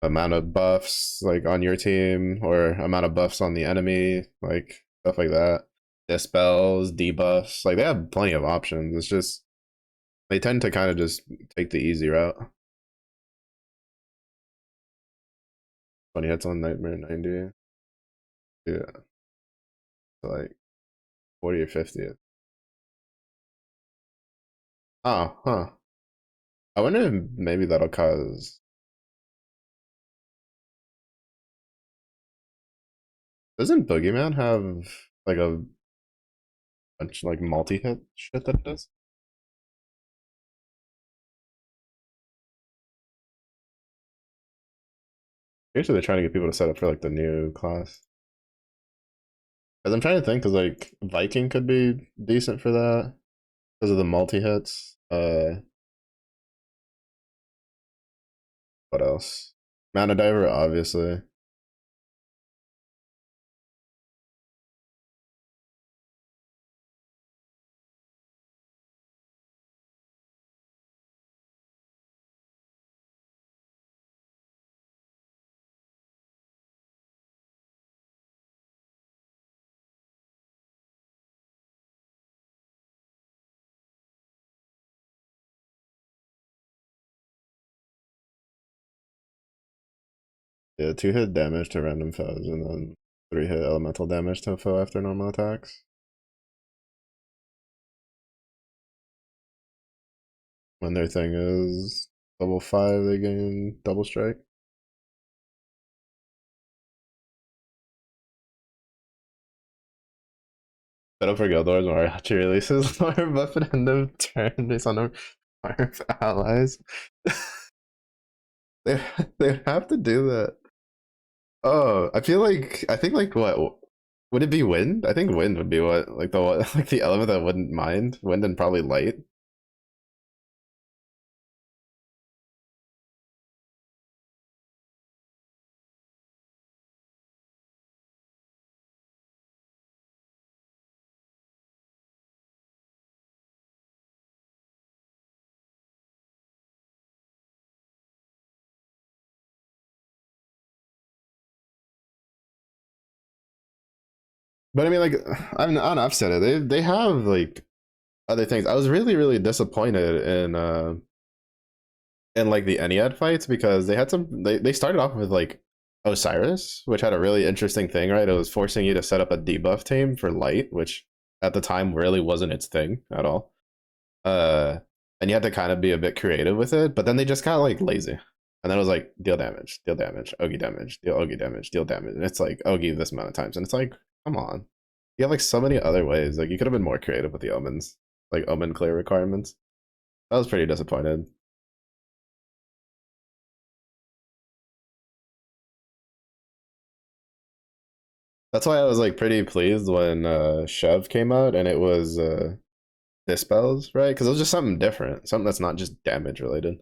amount of buffs like on your team or amount of buffs on the enemy, like stuff like that. Dispels, debuffs, like they have plenty of options. It's just they tend to kind of just take the easy route. 20 hits on Nightmare 90. Yeah, like 40 or 50. Oh, huh. I wonder if maybe that'll cause. Doesn't Boogeyman have like a bunch like multi hit shit that it does? Usually they're trying to get people to set up for like the new class. Because I'm trying to think, because like Viking could be decent for that because of the multi hits. What else? Mana Diver, obviously. Yeah, 2 hit damage to random foes, and then 3 hit elemental damage to a foe after normal attacks. When their thing is level 5, they gain double strike. Set up for Guildwars or Archer releases lower buff at end of turn based on our allies. they they have to do that. Oh, I think like what would it be wind? I think wind would be what like the what like the element that wouldn't mind wind and probably light. But I mean, like I don't know, I've said it. They have like other things. I was really disappointed in like the Ennead fights because they had they started off with like Osiris, which had a really interesting thing, right? It was forcing you to set up a debuff team for light, which at the time really wasn't its thing at all. Uh and you had to kind of be a bit creative with it, but then they just got like lazy. And then it was like deal damage, Ogi damage, deal Ogi damage, deal damage. And it's like Ogi this amount of times. And it's like, come on. You have like so many other ways. Like you could have been more creative with the omens, like omen clear requirements. I was pretty disappointed. That's why I was like pretty pleased when Shove came out and it was dispels, right? Because it was just something different, something that's not just damage related.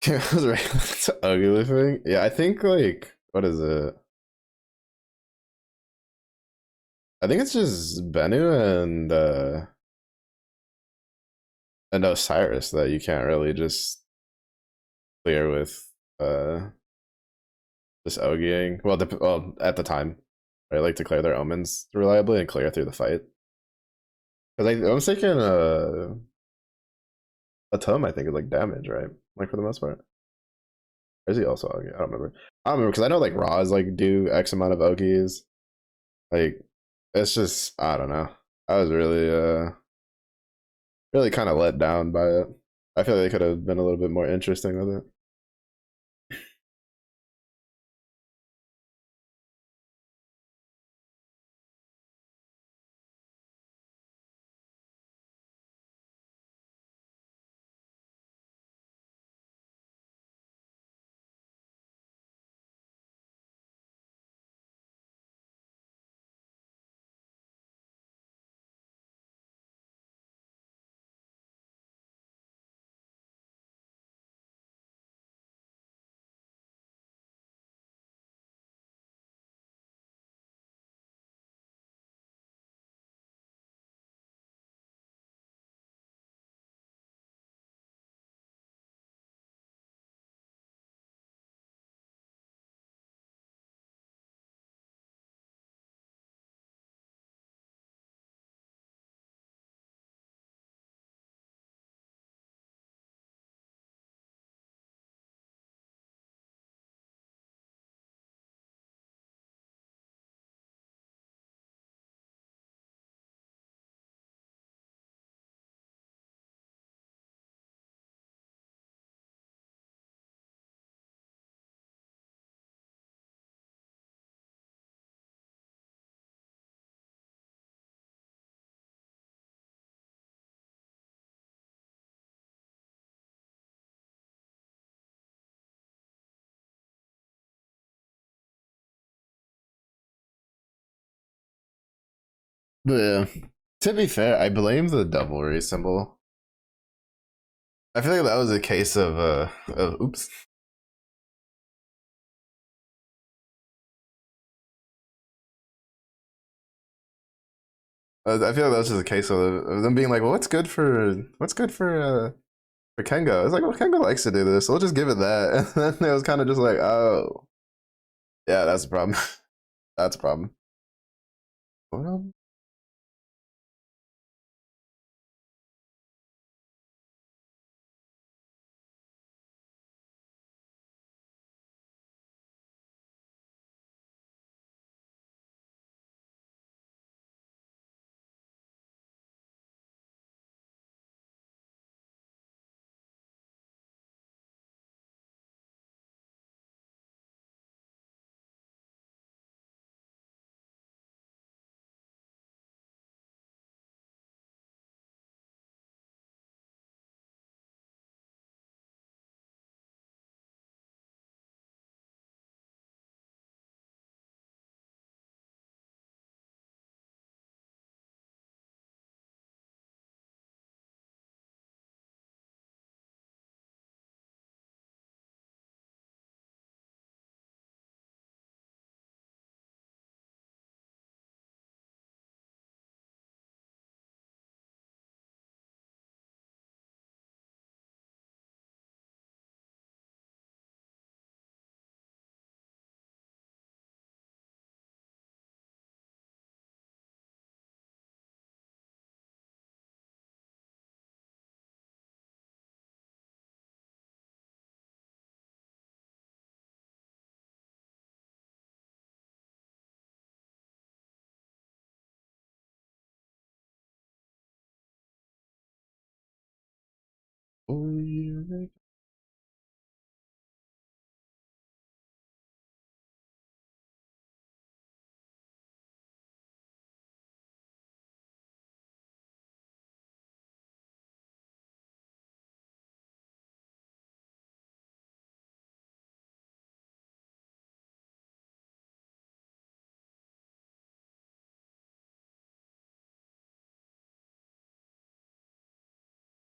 It was right. It's an ugly thing. Yeah, I think like what is it? I think it's just Bennu and And Osiris that you can't really just clear with just OGing. Well, at the time, I like to clear their omens reliably and clear through the fight. Because I'm thinking a tome, I think, is like damage, right? Like for the most part. Or is he also OG? I don't remember. I don't remember because I know like Raws like do X amount of OGs. Like it's just I don't know. I was really kind of let down by it. I feel like they could have been a little bit more interesting with it. But yeah, to be fair, I blame the doublery symbol. I feel like that was a case of oops. I feel like that was just a case of them being like, well, what's good for Kengo? It's like, well, Kengo likes to do this, so we'll just give it that. And then it was kind of just like, oh, yeah, that's a problem. That's a problem. Well,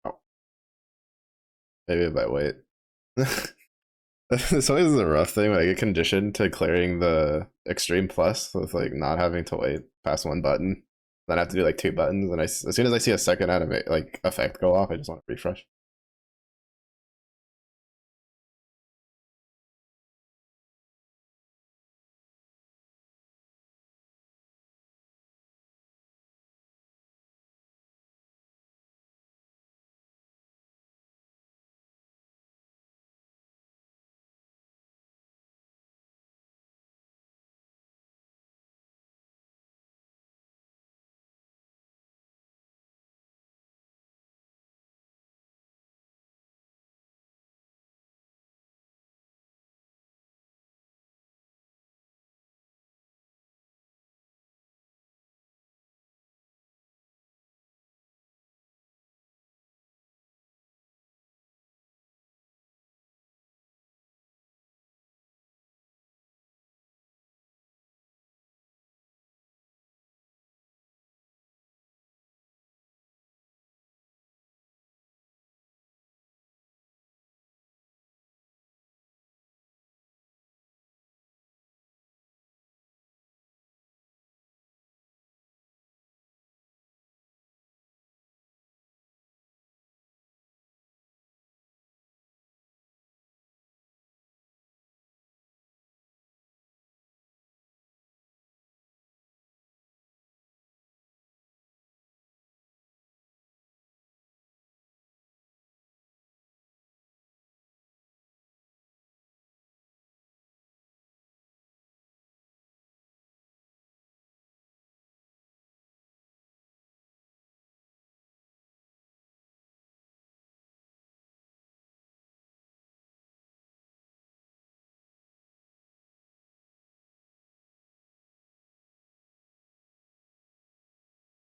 oh, maybe if I wait. It's always a rough thing. Like, I get conditioned to clearing the extreme plus with like not having to wait past one button. Then I have to do like 2 buttons, and as soon as I see a second animate like effect go off, I just want to refresh.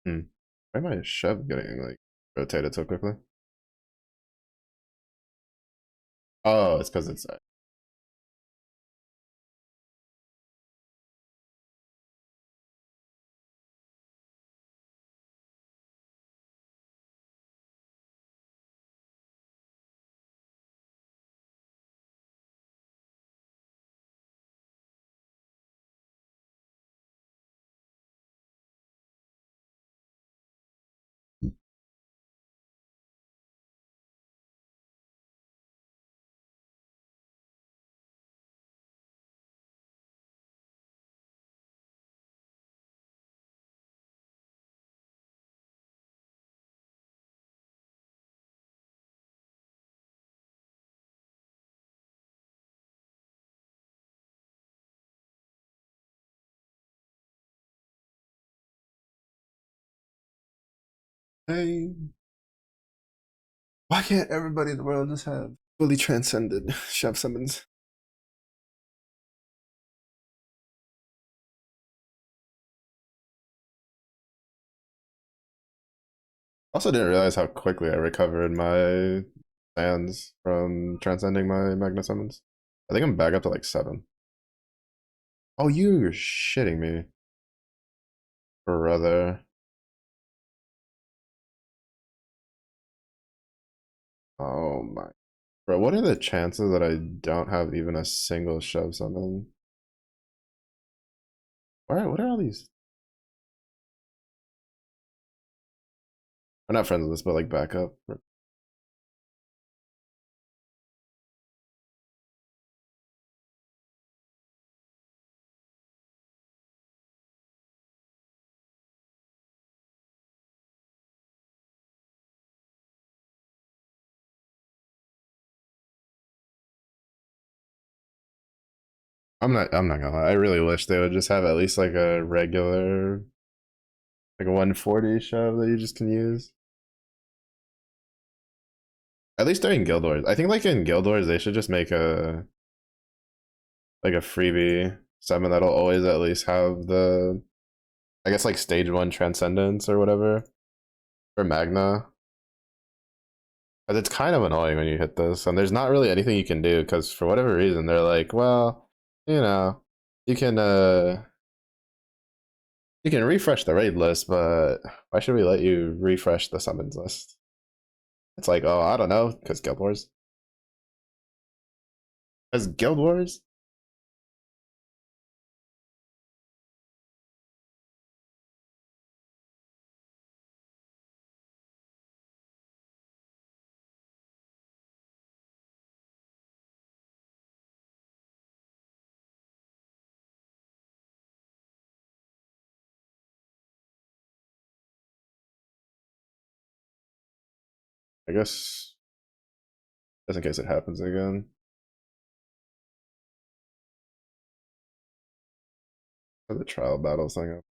Hmm. Why am I shove getting like rotated so quickly? Oh, it's because it's hey, why can't everybody in the world just have fully transcended shove summons? Also, didn't realize how quickly I recovered my sands from transcending my magna summons. I think I'm back up to like 7. Oh, you're shitting me, brother. Oh my. Bro, what are the chances that I don't have even a single shove summon? What are all these? I'm not friends with this, but like backup. I'm not gonna lie. I really wish they would just have at least like a regular, like a 140 shove that you just can use. At least during Guild Wars. I think like in Guild Wars they should just make a freebie summon that'll always at least have the, I guess like stage 1 transcendence or whatever for Magna. Because it's kind of annoying when you hit this, and there's not really anything you can do because for whatever reason they're like, well, you know, you can uh you can refresh the raid list, but why should we let you refresh the summons list? It's like, oh, I don't know, because Guild Wars. Because Guild Wars? I guess just in case it happens again. The trial battle thing.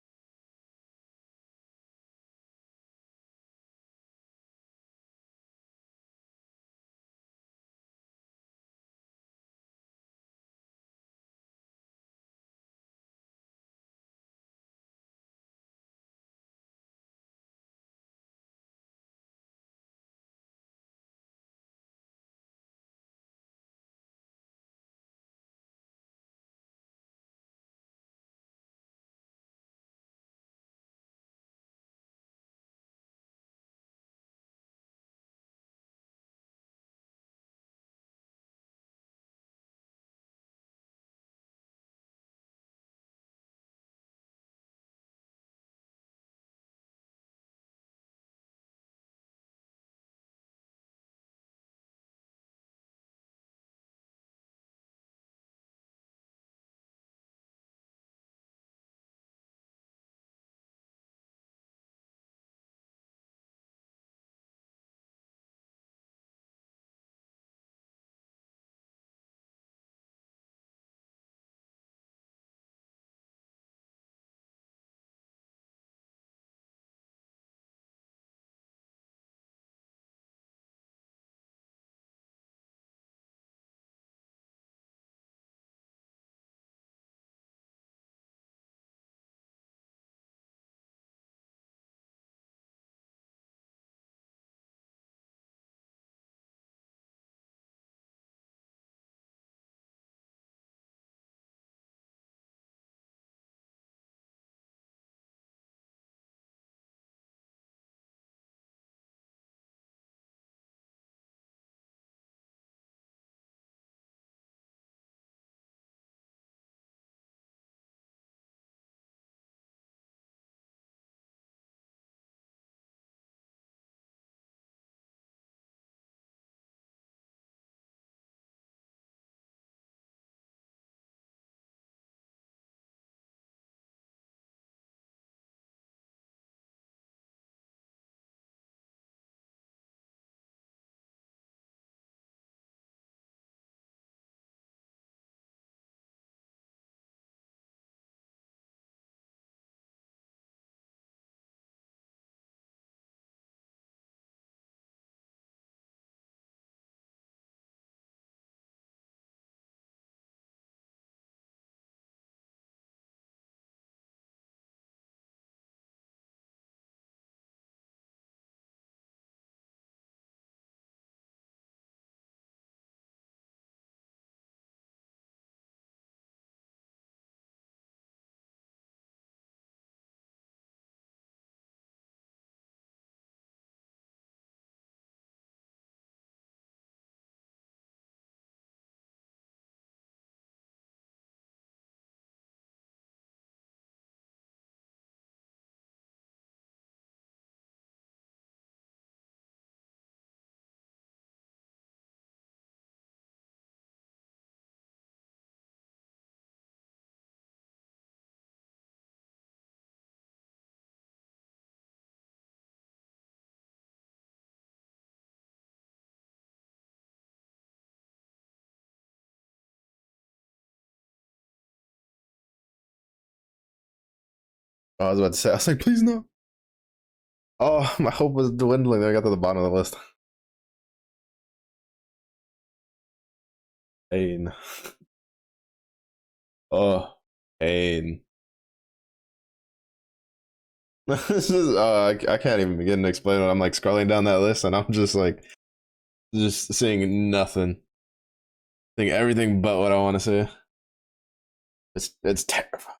Oh, I was about to say, I was like, please no. Oh, my hope was dwindling. Then I got to the bottom of the list. Pain. Oh, pain. This is I can't even begin to explain it. I'm like scrolling down that list and I'm just like just seeing nothing. Seeing everything but what I want to say. It's terrifying.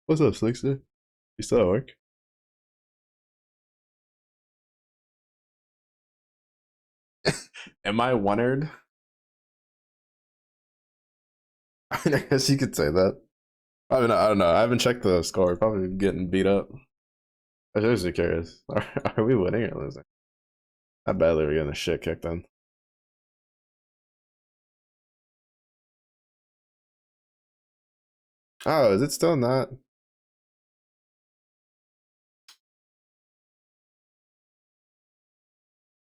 What's up, Slickster? You still at work? Am I one-ered? I mean, I guess you could say that. I don't know. I haven't checked the score. Probably getting beat up. I'm seriously curious. Are we winning or losing? How badly are we getting the shit kicked in? Oh, is it still not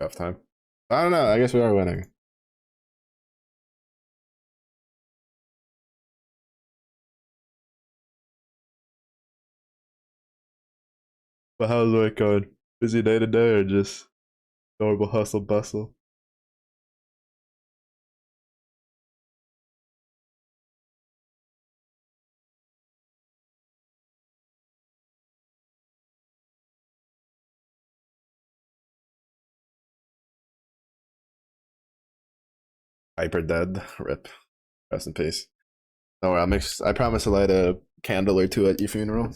tough time? I don't know. I guess we are winning. But how's work going? Busy day to day or just normal hustle bustle? Hyper dead. Rip. Rest in peace. Don't worry. I promise to light a candle or two at your funeral.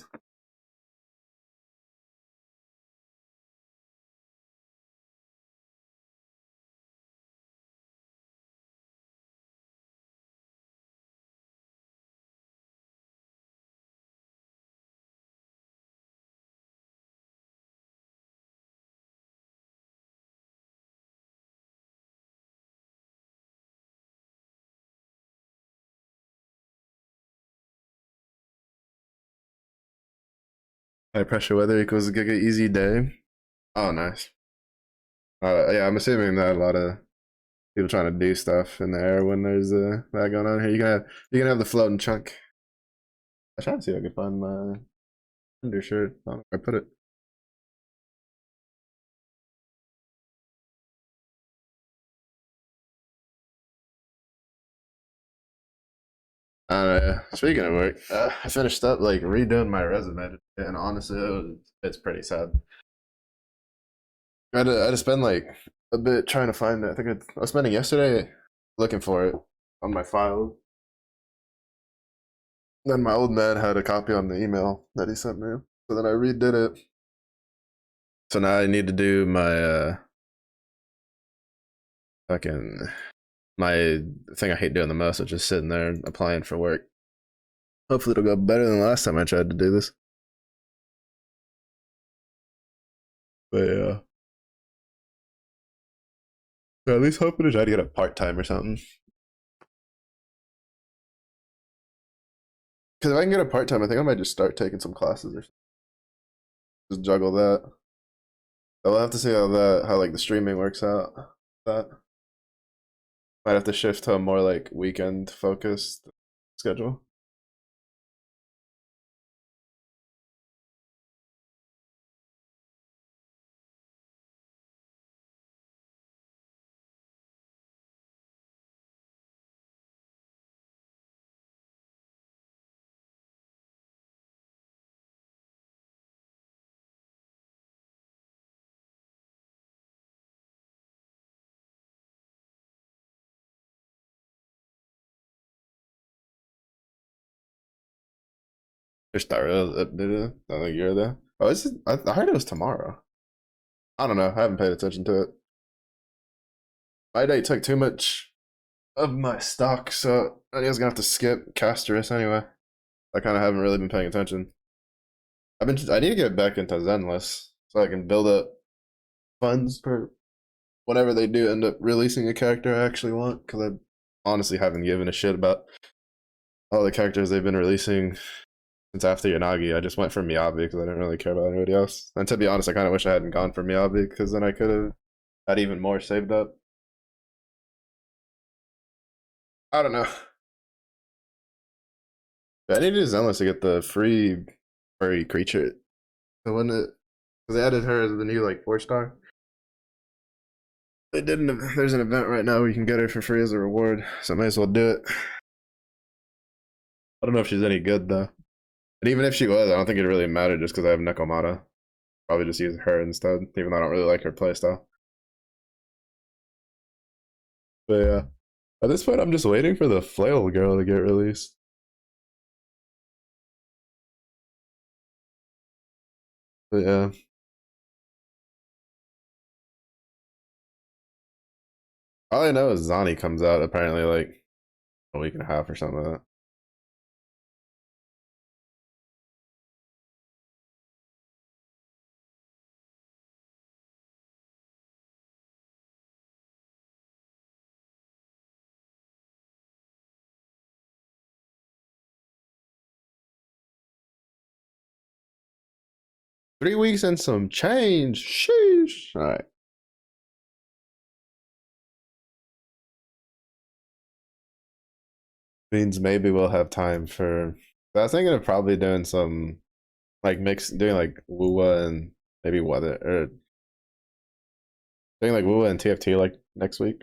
High pressure weather equals a giga easy day. Oh, nice. Yeah, I'm assuming that a lot of people trying to do stuff in the air when there's that going on here. You can have the floating chunk. I trying to see if I can find my undershirt. I don't know where I put it. I don't know. Yeah. Speaking of work, I finished up like redoing my resume, and honestly, it's pretty sad. I had to spend like a bit trying to find it. I was spending yesterday looking for it on my file. Then my old man had a copy on the email that he sent me. So then I redid it. So now I need to do my fucking my thing I hate doing the most, which is sitting there and applying for work. Hopefully it'll go better than the last time I tried to do this. But yeah. So at least hoping to try to get a part time or something. Because if I can get a part time, I think I might just start taking some classes or something. Just juggle that. I'll have to see how like the streaming works out. That might have to shift to a more like weekend focused schedule. Just start it. I think you're there. Oh, I heard it was tomorrow. I don't know. I haven't paid attention to it. My day took too much of my stock, so I was gonna have to skip Casterus anyway. I kind of haven't really been paying attention. I need to get back into Zenless so I can build up funds for whenever they do end up releasing a character I actually want. Because I honestly haven't given a shit about all the characters they've been releasing since after Yanagi. I just went for Miyabi because I didn't really care about anybody else. And to be honest, I kind of wish I hadn't gone for Miyabi because then I could have had even more saved up. I don't know. I need to do Zenless to get the free furry creature. So when it, because they added her as the new like 4-star. They didn't. There's an event right now where you can get her for free as a reward, so I might as well do it. I don't know if she's any good though. And even if she was, I don't think it really mattered just because I have Nekomata. Probably just use her instead, even though I don't really like her playstyle. But yeah, at this point, I'm just waiting for the flail girl to get released. But yeah. All I know is Zani comes out apparently like a week and a half or something like that. 3 weeks and some change. Sheesh. All right. Means maybe we'll have time for. I was thinking of probably doing some like doing like Wuwa and maybe weather or doing like Wuwa and TFT like next week.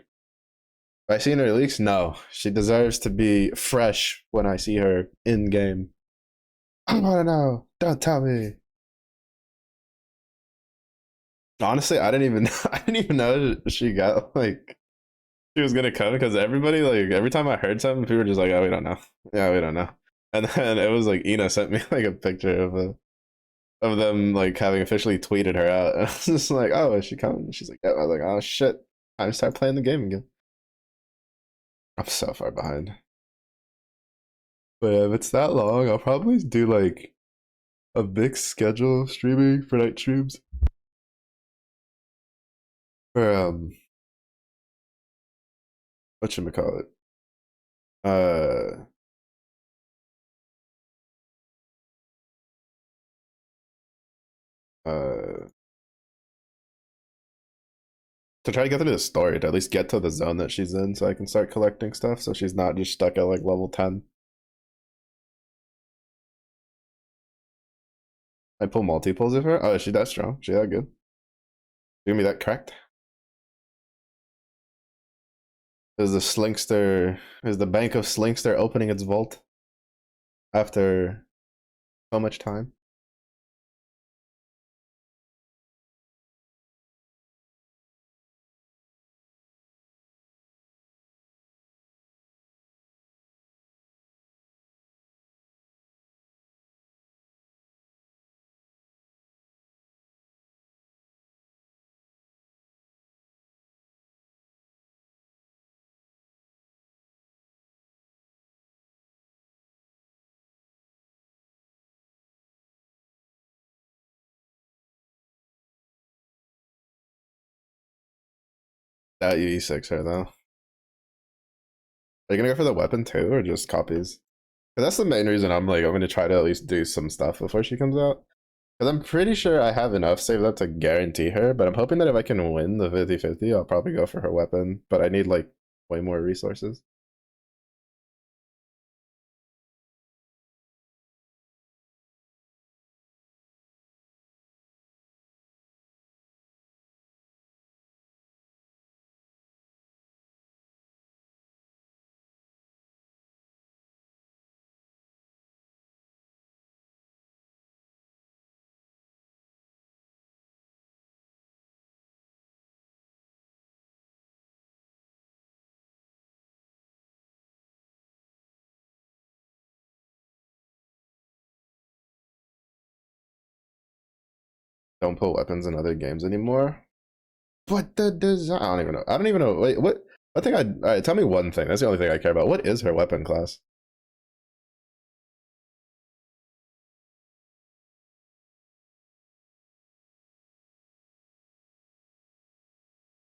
Have I seen her leaks? No. She deserves to be fresh when I see her in game. I want to know. Don't tell me. Honestly, I didn't even I didn't even know she got like she was gonna come because everybody like every time I heard something, people were just like, "Oh, we don't know. Yeah, we don't know." And then it was like Ina sent me like a picture of them like having officially tweeted her out. And I was just like, "Oh, is she coming?" She's like, "Yeah." I was like, "Oh shit, time to start playing the game again." I'm so far behind. But yeah, if it's that long, I'll probably do like a big schedule of streaming for night streams. Or what should we call it? Uh, uh, to try to get through the story, to at least get to the zone that she's in, so I can start collecting stuff, so she's not just stuck at like level 10. I pull multi-pulls of her. Oh, is she that strong? She that good? Give me that correct. Is the Slinkster? Is the Bank of Slinkster opening its vault after so much time? That you E6 her though. Are you gonna go for the weapon too, or just copies? 'Cause that's the main reason I'm gonna try to at least do some stuff before she comes out. Because I'm pretty sure I have enough saved up to guarantee her, but I'm hoping that if I can win the 50-50, I'll probably go for her weapon. But I need like way more resources. Don't put weapons in other games anymore. But the design, I don't even know. I don't even know. Wait, what? I think I. All right, tell me one thing. That's the only thing I care about. What is her weapon class?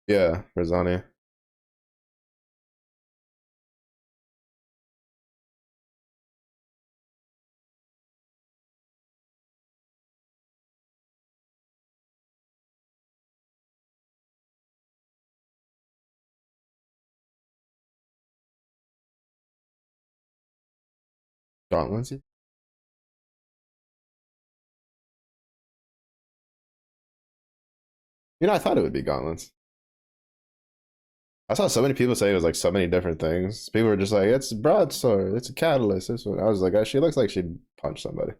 Yeah, Rizani. Gauntlets? You know, I thought it would be gauntlets. I saw so many people say it was like so many different things. People were just like, it's broadsword, it's a catalyst. This one. I was like, she looks like she'd punch somebody.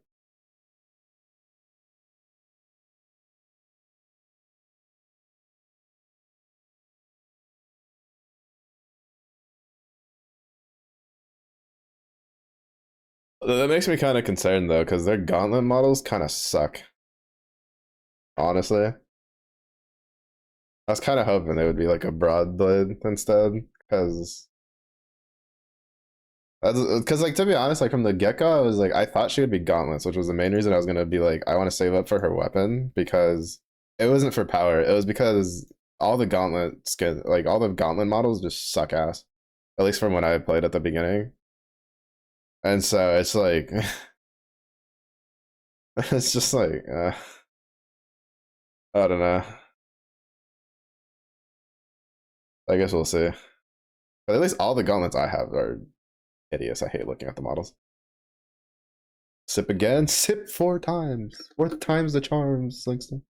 That makes me kind of concerned though, because their gauntlet models kind of suck. honestly. I was kind of hoping they would be like a broad blade instead, because like to be honest, like from the get go, I was like I thought she would be gauntlets, which was the main reason I was gonna be like I want to save up for her weapon because it wasn't for power. It was because all the gauntlet skin, like all the gauntlet models, just suck ass. At least from when I played at the beginning, and so it's like it's just like I don't know. I guess we'll see. But at least all the gauntlets I have are hideous. I hate looking at the models. Sip again. Sip 4 times. 4 times the charms, Langston.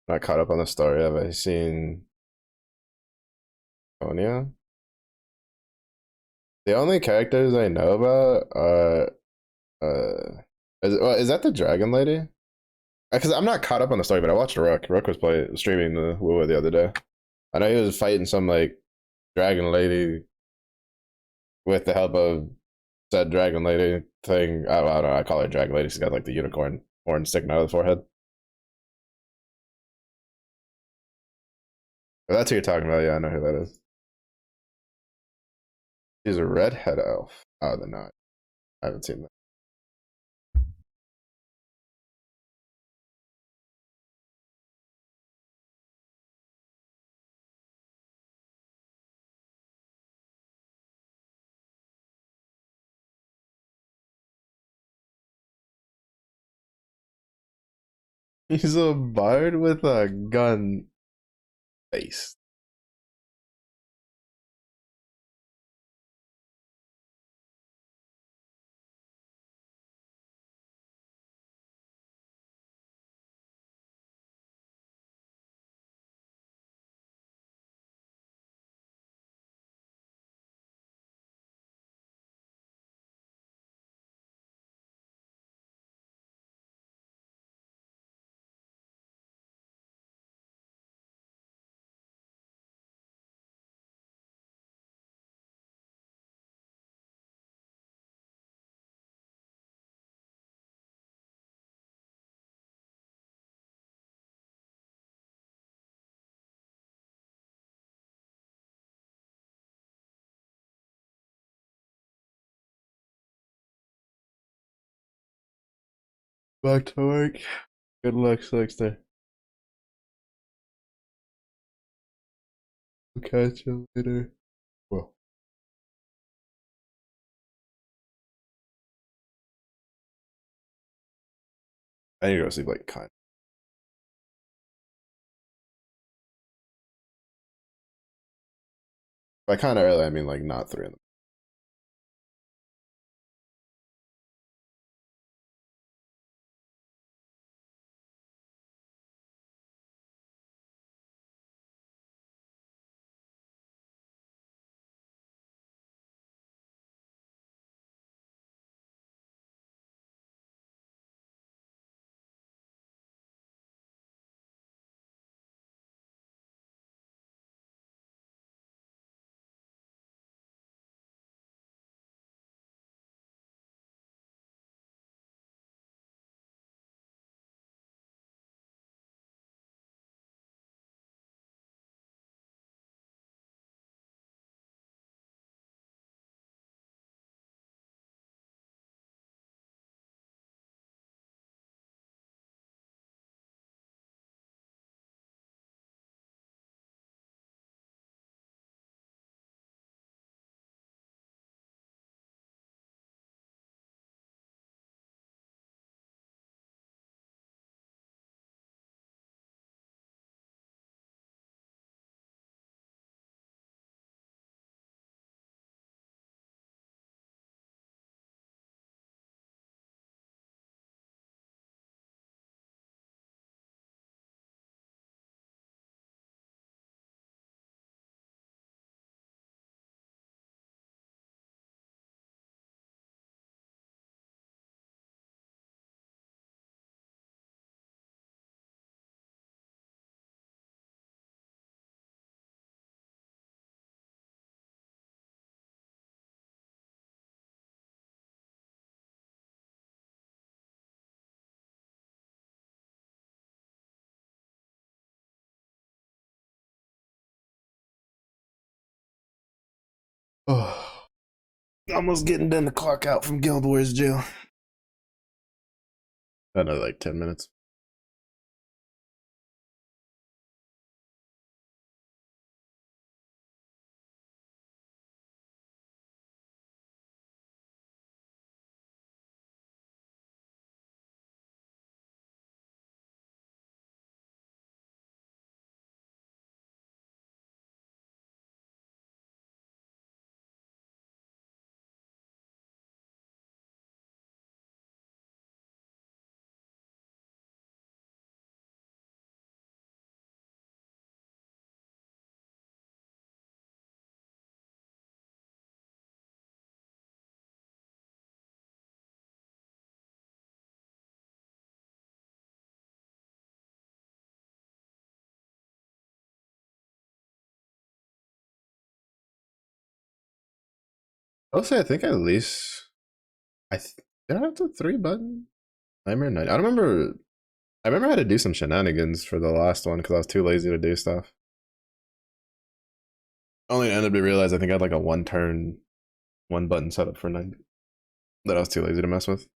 Not caught up on the story. Have I seen Konya? The only characters I know about are is that the dragon lady? Because I'm not caught up on the story, but I watched Rook. Rook was streaming the WoW the other day. I know he was fighting some like dragon lady with the help of said dragon lady thing. I don't know. I call her dragon lady. She's got like the unicorn horn sticking out of the forehead. But that's who you're talking about. Yeah, I know who that is. She's a redhead elf. Oh, the not. I haven't seen that. He's a bard with a gun face. Back to work. Good luck, Slickster. Catch you later. Well, I need to go sleep like kind. By kind of early, I mean like not 3 in the Oh, almost getting done to clock out from Guild Wars jail. Another like 10 minutes. I'll say I think at least did I have the 3 button timer night. I don't remember. I remember I had to do some shenanigans for the last one because I was too lazy to do stuff. Only ended up to realize I think I had like a 1 turn, 1 button setup for 90 that I was too lazy to mess with.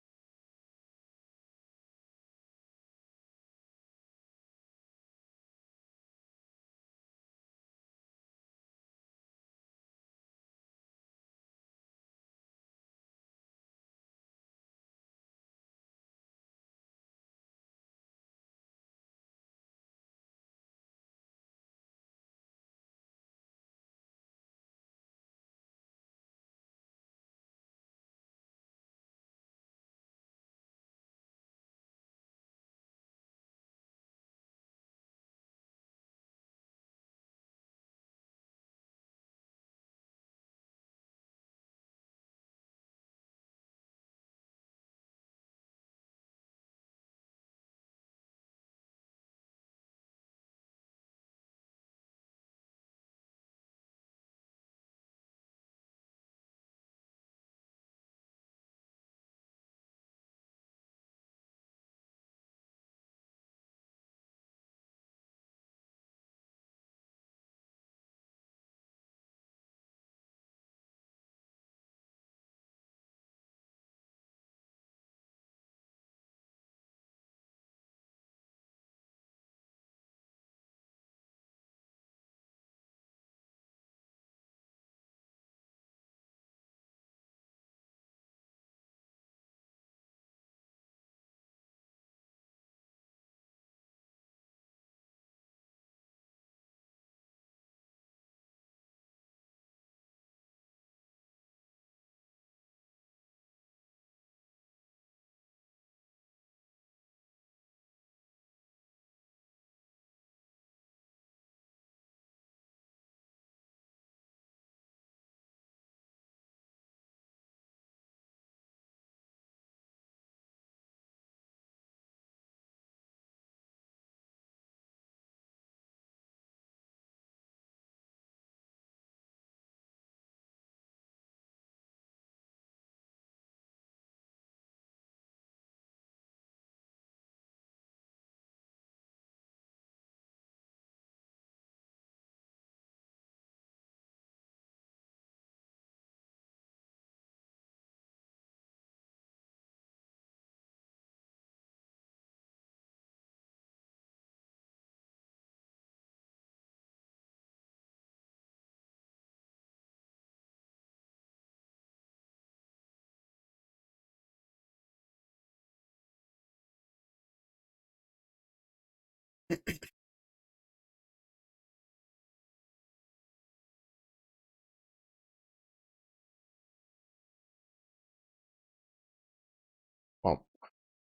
Well,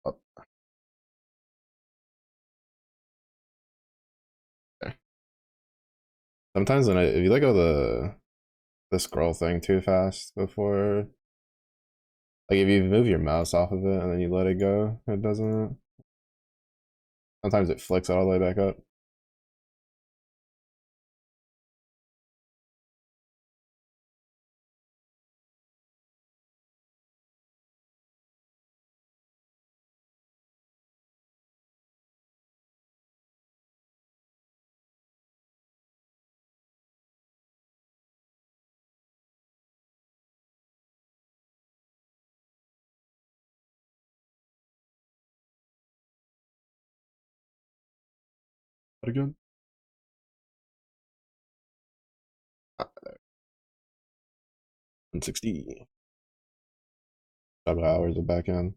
okay. Sometimes when if you let go of the scroll thing too fast before, like if you move your mouse off of it and then you let it go, it doesn't. Sometimes it flicks all the way back up. That again? 160. 7 hours of back end.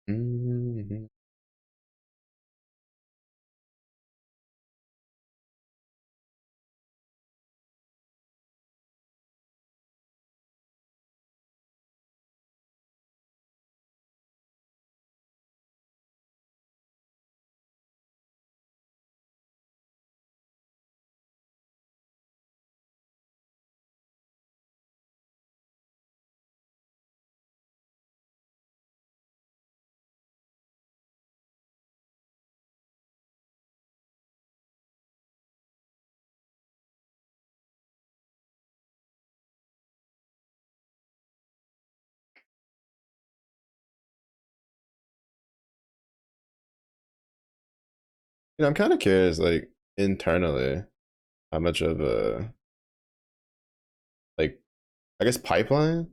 Mhm. I'm kind of curious, like internally, how much of a like I guess pipeline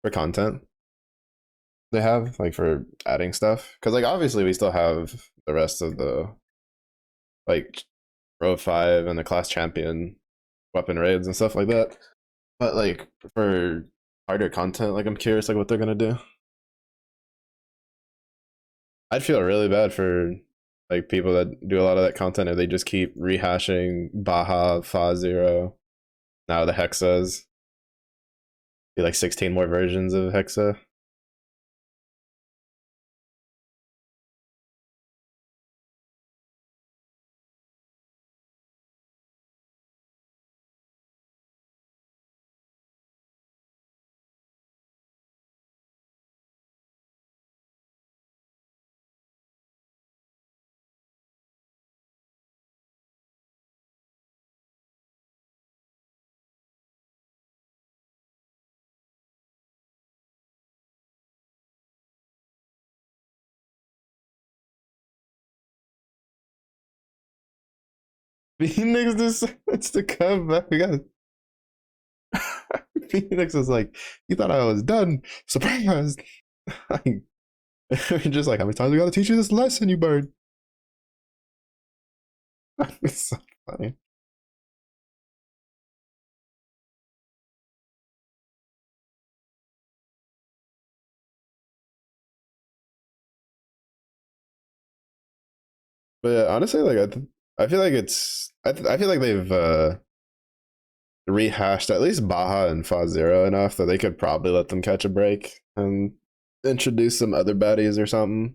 for content they have, like for adding stuff. Because like obviously we still have the rest of the like Row 5 and the class champion weapon raids and stuff like that. But like for harder content, like I'm curious like what they're gonna do. I'd feel really bad for like people that do a lot of that content if they just keep rehashing Baja, Fa Zero, now the Hexas. Be like 16 more versions of Hexa. Phoenix decides to come back. We got Phoenix is like, you thought I was done. Surprised. Like, just like, how many times we gotta teach you this lesson, you bird? It's so funny. But yeah, honestly, like I feel like I feel like they've rehashed at least Baja and Fa Zero enough that they could probably let them catch a break and introduce some other baddies or something.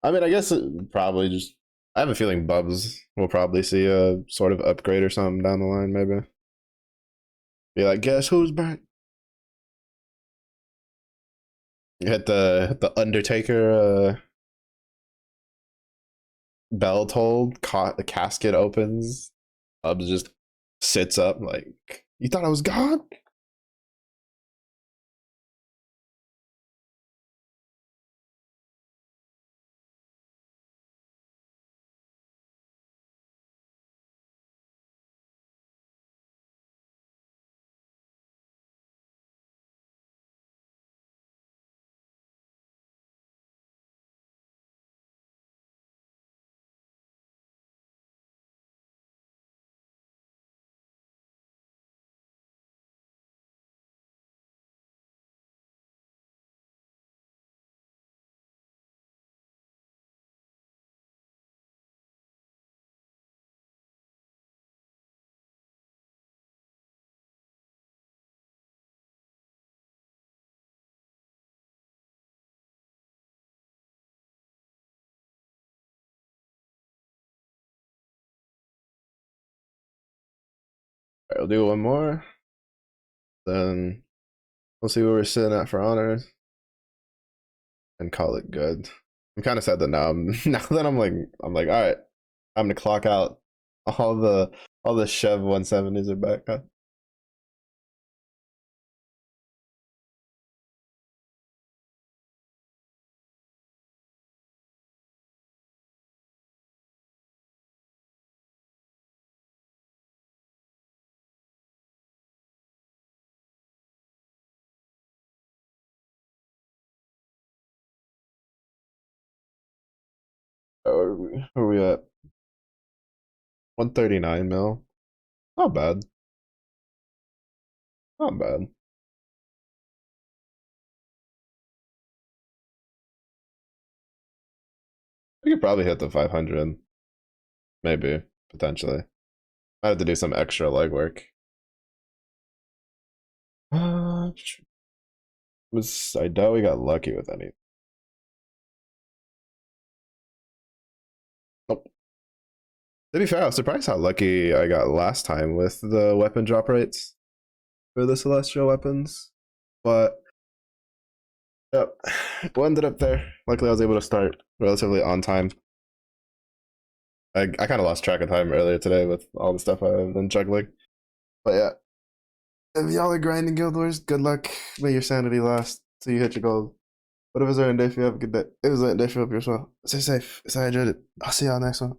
I mean, I guess it probably just. I have a feeling Bubs will probably see a sort of upgrade or something down the line, maybe. Be like, guess who's back? Hit the Undertaker bell tolled, the casket opens, Bubs just sits up like, you thought I was God? All right, we'll do one more. Then we'll see where we're sitting at for honors and call it good. I'm kind of sad that now now that I'm like, all right, I'm gonna clock out. All the all the Chev 170s are back. Huh? Where are we at? 139 mil. Not bad. Not bad. We could probably hit the 500. Maybe. Potentially. I have to do some extra legwork. Uh, I doubt we got lucky with any. Nope. To be fair, I was surprised how lucky I got last time with the weapon drop rates for the celestial weapons. But yep, we ended up there. Luckily, I was able to start relatively on time. I kind of lost track of time earlier today with all the stuff I've been juggling. But yeah, if y'all are grinding Guild Wars, good luck. May your sanity last till you hit your goal. But if it's a day for you, have a good day. It was a day for you as well. Stay safe. Stay hydrated. I'll see y'all next one.